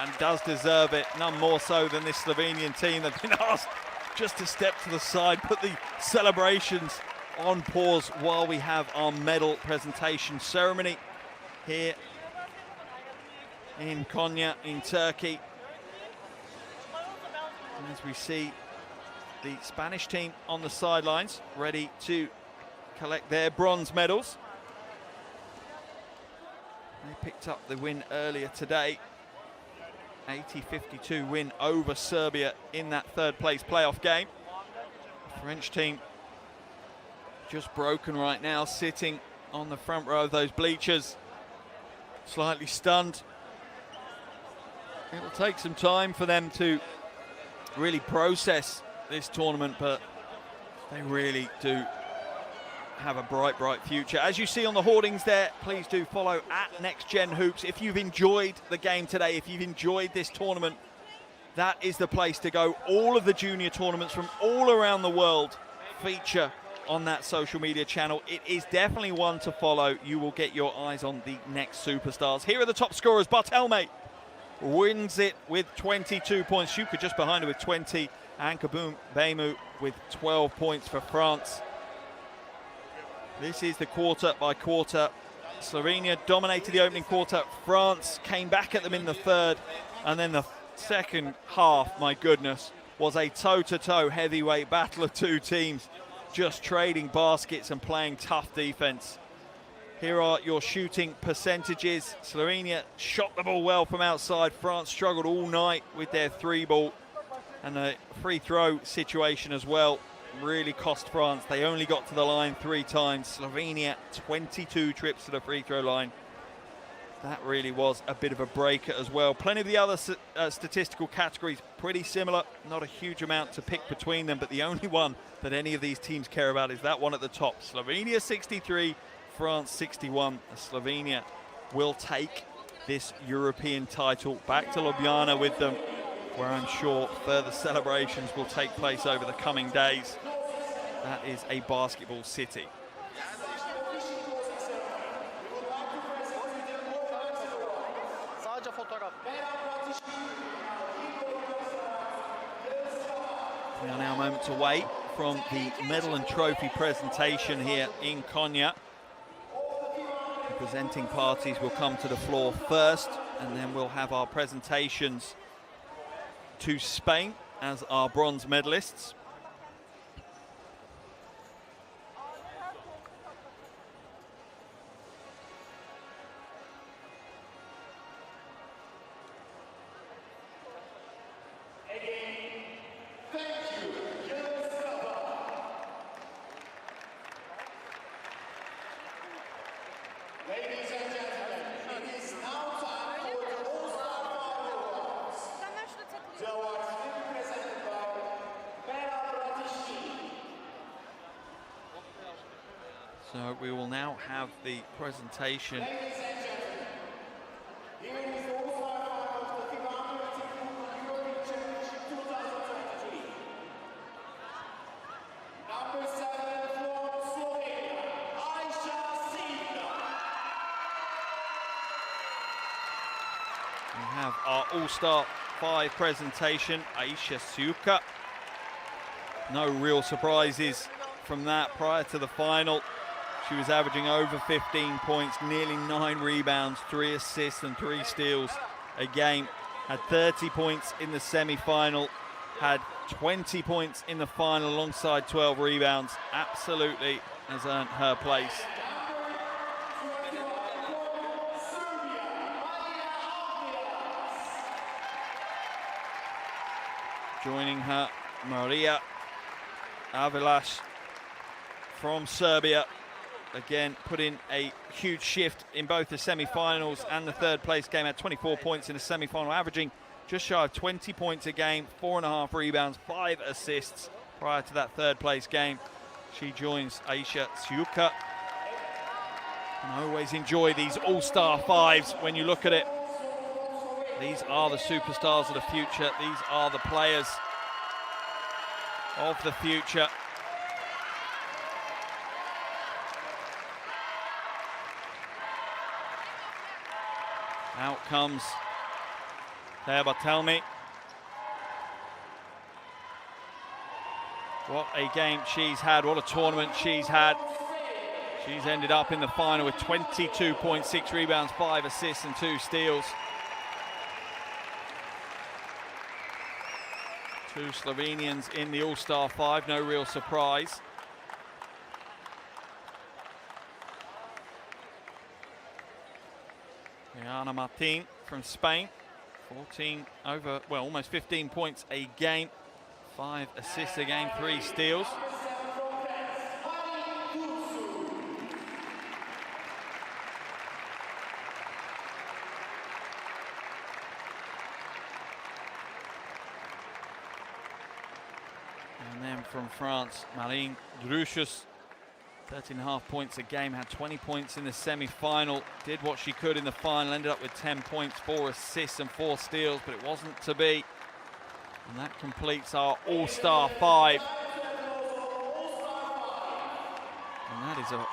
and does deserve it. None more so than this Slovenian team. They've been asked just to step to the side, put the celebrations on pause while we have our medal presentation ceremony here in Konya in Turkey. And as we see the Spanish team on the sidelines, ready to collect their bronze medals. They picked up the win earlier today. 80-52 win over Serbia in that third place playoff game. The French team just broken right now, sitting on the front row of those bleachers, slightly stunned. It'll take some time for them to really process this tournament, but they really do have a bright, bright future. As you see on the hoardings there, please do follow at Next Gen Hoops. If you've enjoyed the game today, if you've enjoyed this tournament, that is the place to go. All of the junior tournaments from all around the world feature on that social media channel. It is definitely one to follow. You will get your eyes on the next superstars. Here are the top scorers. Bartelme wins it with 22 points. Shuka just behind her with 20. And Kaboom Beimu with 12 points for France. This is the quarter by quarter. Slovenia dominated the opening quarter. France came back at them in the third. And then the second half, my goodness, was a toe-to-toe heavyweight battle of two teams just trading baskets and playing tough defense. Here are your shooting percentages. Slovenia shot the ball well from outside. France struggled all night with their three ball. And the free throw situation as well really cost France. They only got to the line 3 times. Slovenia, 22 trips to the free throw line. That really was a bit of a breaker as well. Plenty of the other statistical categories pretty similar. Not a huge amount to pick between them, but the only one that any of these teams care about is that one at the top. Slovenia 63, France 61. Slovenia will take this European title back to Ljubljana with them, where I'm sure further celebrations will take place over the coming days. That is a basketball city. We are now moments away from the medal and trophy presentation here in Konya. The presenting parties will come to the floor first, and then we'll have our presentations to Spain as our bronze medalists. Ladies and gentlemen, it is now time for the All-Star Awards. The awards will be presented by Bela Bratislava. So we will now have the presentation. Ladies and gentlemen, here is the All-Star Final of the FIBA U18 European Championship 2023. Number 7 from Slovenia, We have our All-Star 5 presentation, Aisha Siuka. No real surprises from that. Prior to the final, she was averaging over 15 points, nearly 9 rebounds, 3 assists and 3 steals a game. Had 30 points in the semi-final, had 20 points in the final alongside 12 rebounds. Absolutely has earned her place. Joining her, Maria Avilash from Serbia. Again, put in a huge shift in both the semi-finals and the third place game. Had 24 points in the semi-final, averaging just shy of 20 points a game, 4.5 rebounds, 5 assists prior to that third place game. She joins Aisha Siuka. And I always enjoy these all-star 5s when you look at it. These are the superstars of the future. These are the players of the future. Out comes Teba, tell me. What a game she's had, what a tournament she's had. She's ended up in the final with 22.6 rebounds, 5 assists and 2 steals. 2 Slovenians in the All-Star 5, no real surprise. Ana Martin from Spain, almost 15 points a game, 5 assists a game, 3 steals. And then from France, Marine Druchus, 13.5 points a game, had 20 points in the semi-final, did what she could in the final, ended up with 10 points, 4 assists and 4 steals, but it wasn't to be. And that completes our All-Star 5. And that is a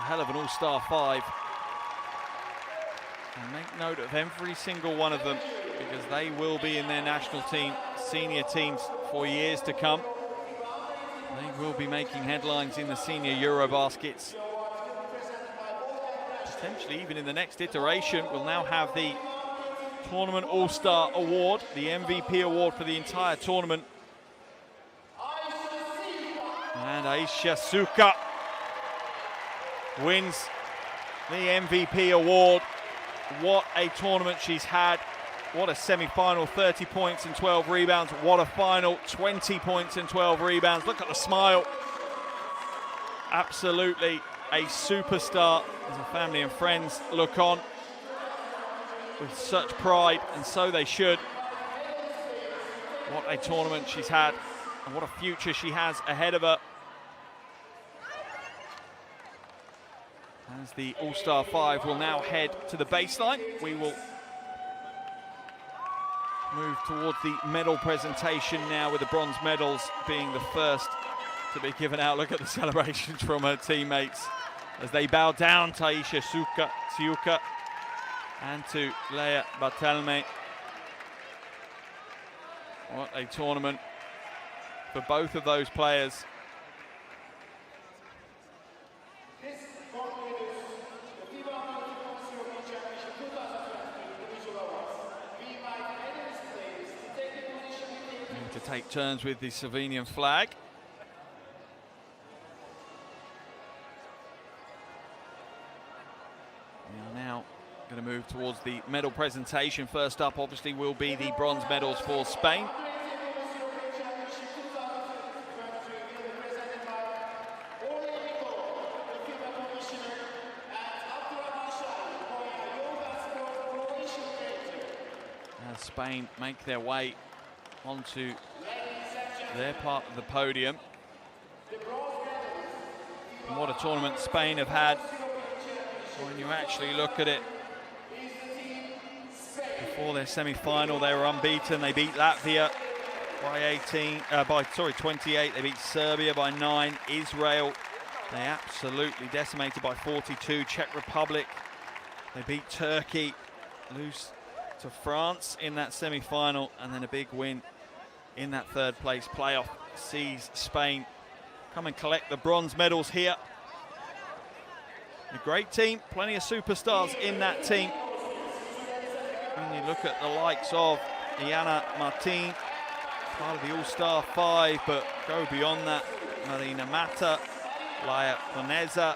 hell of an All-Star 5. And make note of every single one of them, because they will be in their national team, senior teams for years to come. They will be making headlines in the senior Eurobaskets. Potentially even in the next iteration, we'll now have the Tournament All-Star Award, the MVP award for the entire tournament. And Aisha Siuka wins the MVP award. What a tournament she's had. What a semi-final, 30 points and 12 rebounds. What a final, 20 points and 12 rebounds. Look at the smile. Absolutely a superstar as her family and friends look on. with such pride, and so they should. What a tournament she's had, and what a future she has ahead of her. As the All-Star 5 will now head to the baseline, we will move towards the medal presentation now, with the bronze medals being the first to be given out. Look at the celebrations from her teammates as they bow down to Aisha Siuka and to Leia Bartelme. What a tournament for both of those players. To take turns with the Slovenian flag. We are now going to move towards the medal presentation. First up, obviously, will be the bronze medals for Spain. As Spain make their way onto their part of the podium. And what a tournament Spain have had. When you actually look at it, before their semi-final they were unbeaten. They beat Latvia by 28. They beat Serbia by 9. Israel, they absolutely decimated by 42. Czech Republic, they beat Turkey, lose to France in that semi-final, and then a big win in that third place playoff sees Spain come and collect the bronze medals here. A great team, plenty of superstars in that team. When you look at the likes of Iana Martin, part of the All-Star 5, but go beyond that, Marina Mata, Laia Coneza,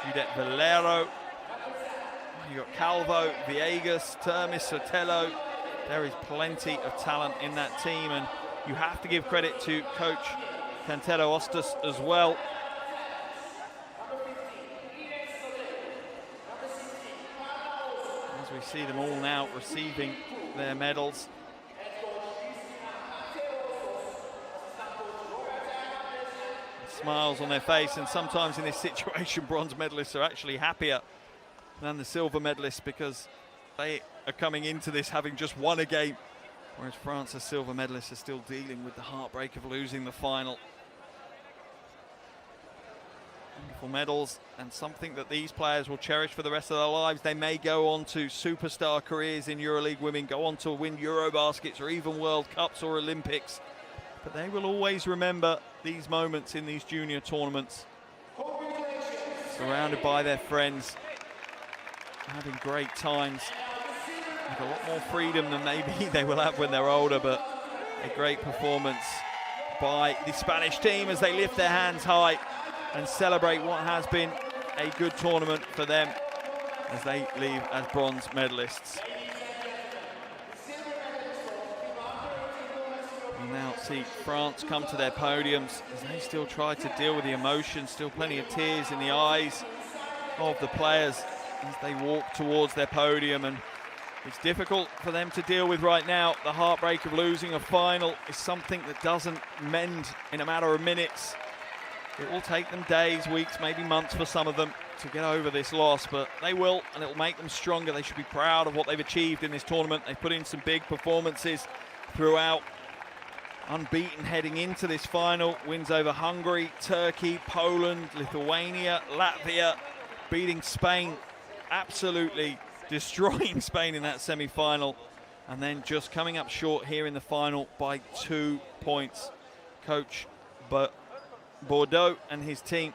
Judith Valero, you got Calvo, Viegas, Termis, Sotelo. There is plenty of talent in that team, and you have to give credit to coach Cantero Ostas as well. As we see them all now receiving their medals. Smiles on their face, and sometimes in this situation bronze medalists are actually happier than the silver medalists, because they are coming into this having just won a game, whereas France's silver medalists are still dealing with the heartbreak of losing the final. Wonderful medals, and something that these players will cherish for the rest of their lives. They may go on to superstar careers in EuroLeague Women, go on to win Eurobaskets or even World Cups or Olympics, but they will always remember these moments in these junior tournaments, surrounded by their friends, having great times, with a lot more freedom than maybe they will have when they're older. But a great performance by the Spanish team as they lift their hands high and celebrate what has been a good tournament for them as they leave as bronze medalists. We'll now see France come to their podiums as they still try to deal with the emotions, still plenty of tears in the eyes of the players as they walk towards their podium, and it's difficult for them to deal with right now. The heartbreak of losing a final is something that doesn't mend in a matter of minutes. It will take them days, weeks, maybe months for some of them to get over this loss, but they will, and it will make them stronger. They should be proud of what they've achieved in this tournament. They've put in some big performances throughout. Unbeaten heading into this final, wins over Hungary, Turkey, Poland, Lithuania, Latvia, beating Spain, absolutely destroying Spain in that semi-final, and then just coming up short here in the final by 2 points. Coach Bordeaux and his team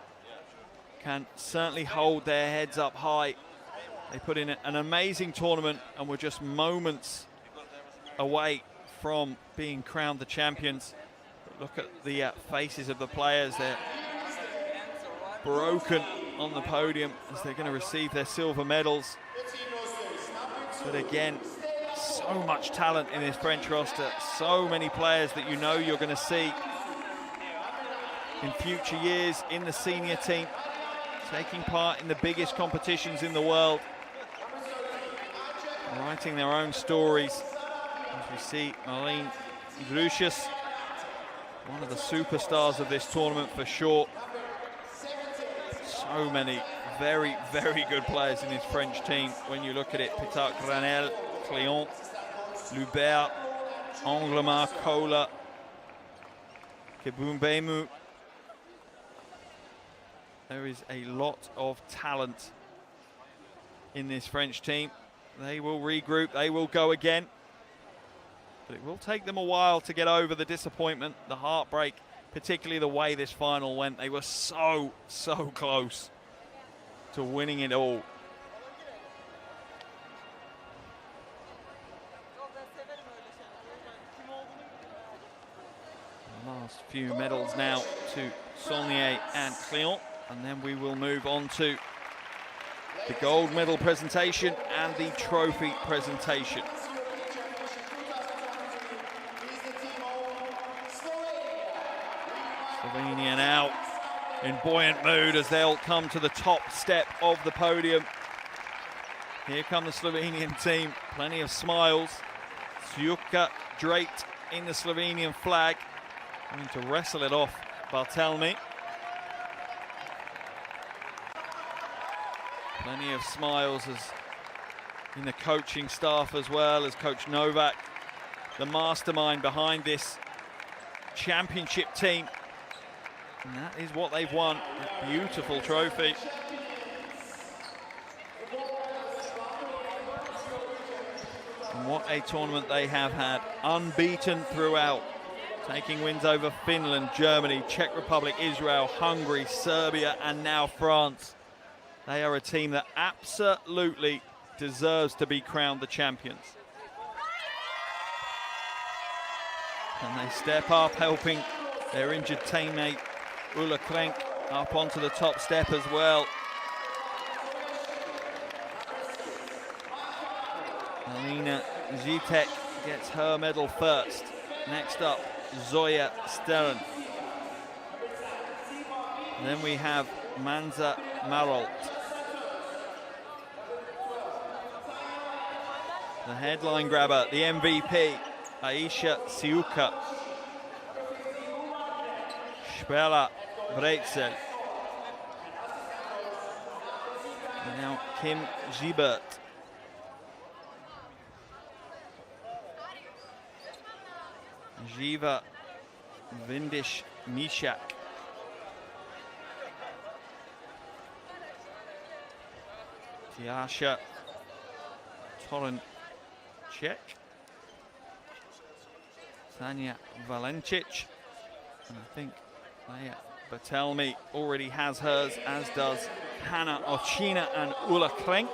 can certainly hold their heads up high. They put in an amazing tournament and were just moments away from being crowned the champions. But look at the faces of the players. They're broken on the podium as they're going to receive their silver medals. But again, so much talent in this French roster, so many players that you know you're going to see in future years in the senior team, taking part in the biggest competitions in the world. writing their own stories. As we see Marlene Grucius, one of the superstars of this tournament for sure. So many very, very good players in this French team. When you look at it, Pitar Granel, Cléon, Lubert, Anglemar, Kohler, Kebumbemu. There is a lot of talent in this French team. They will regroup, they will go again. But it will take them a while to get over the disappointment, the heartbreak, particularly the way this final went. They were so, so close to winning it all. The last few medals now to Saulnier and Cléon, and then we will move on to the gold medal presentation and the trophy presentation. Slovenia now in buoyant mood as they'll come to the top step of the podium. Here come the Slovenian team, plenty of smiles. Siuka draped in the Slovenian flag, going to wrestle it off Bartelmi. Plenty of smiles as in the coaching staff as well, as Coach Novak, the mastermind behind this championship team. And that is what they've won, a beautiful trophy. And what a tournament they have had, unbeaten throughout, taking wins over Finland, Germany, Czech Republic, Israel, Hungary, Serbia, and now France. They are a team that absolutely deserves to be crowned the champions. And they step up, helping their injured teammate Ulla Krenk up onto the top step as well. Alina Zitek gets her medal first. Next up, Zoya Stern. Then we have Manza Marolt. The headline grabber, the MVP, Aisha Siuka. Spela Breitzel. Now Kim Gibert. Jiva Vindish Mishak. Tiasha Torancek. Tanya Valencic. And I think Leia Bartelmi already has hers, as does Hannah Ochina and Ulla Krenk.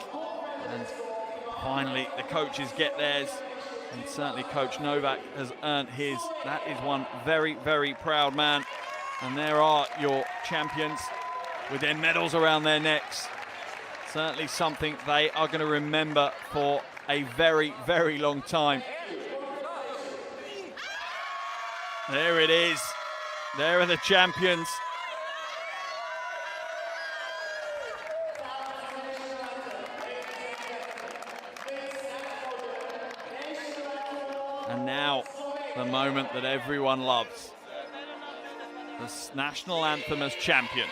And finally, the coaches get theirs. And certainly Coach Novak has earned his. That is one very, very proud man. And there are your champions with their medals around their necks. Certainly something they are going to remember for a very, very long time. There it is. There are the champions. And now, the moment that everyone loves. The national anthem as champions.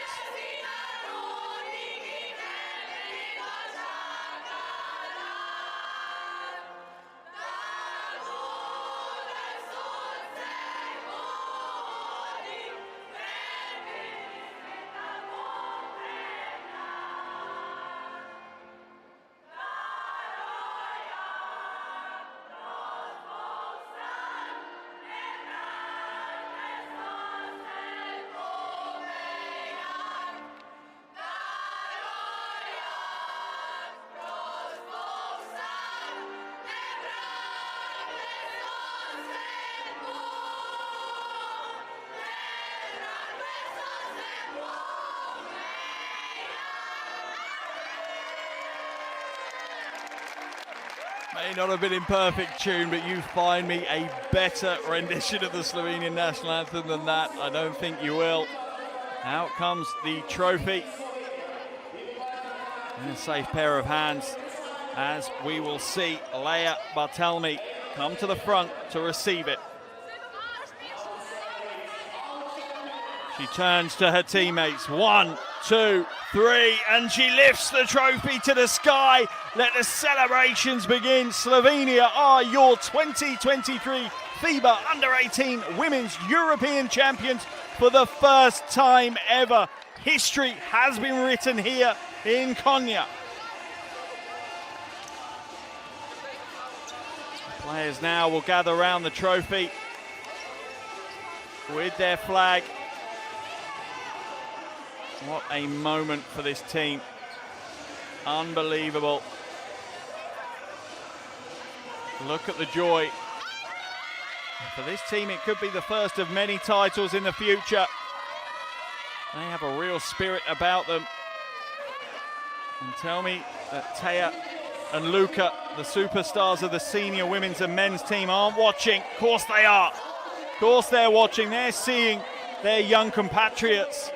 May not have been in perfect tune, but you find me a better rendition of the Slovenian national anthem than that. I don't think you will. Out comes the trophy. In a safe pair of hands. as we will see Leia Bartelmi come to the front to receive it. She turns to her teammates. 1, 2, 3, and she lifts the trophy to the sky. Let the celebrations begin. Slovenia are your 2023 FIBA Under-18 Women's European Champions for the first time ever. History has been written here in Konya. Players now will gather around the trophy with their flag. What a moment for this team. Unbelievable. Look at the joy. For this team, it could be the first of many titles in the future. They have a real spirit about them. And tell me that Taya and Luca, the superstars of the senior women's and men's team, aren't watching. Of course they are. Of course they're watching. They're seeing their young compatriots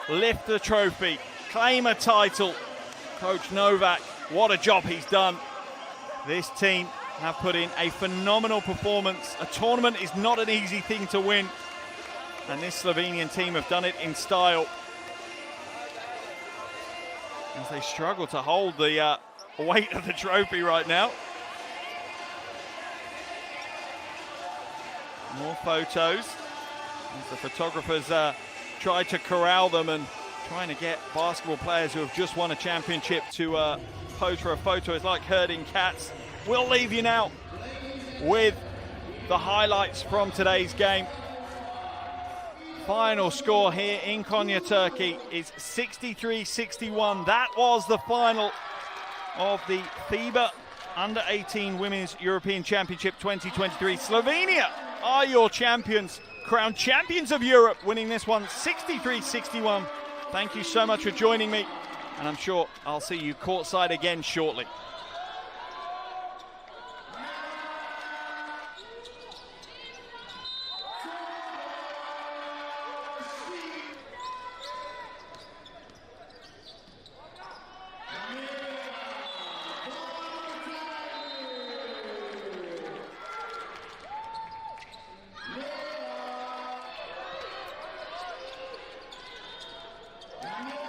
lift the trophy, claim a title. Coach Novak, what a job he's done. This team have put in a phenomenal performance. A tournament is not an easy thing to win, and this Slovenian team have done it in style. As they struggle to hold the weight of the trophy right now. More photos as the photographers try to corral them and trying to get basketball players who have just won a championship to pose for a photo. It's like herding cats. We'll leave you now with the highlights from today's game. Final score here in Konya, Turkey is 63-61. That was the final of the FIBA Under-18 Women's European Championship 2023. Slovenia are your champions, crowned champions of Europe, winning this one 63-61. Thank you so much for joining me, and I'm sure I'll see you courtside again shortly. Yeah.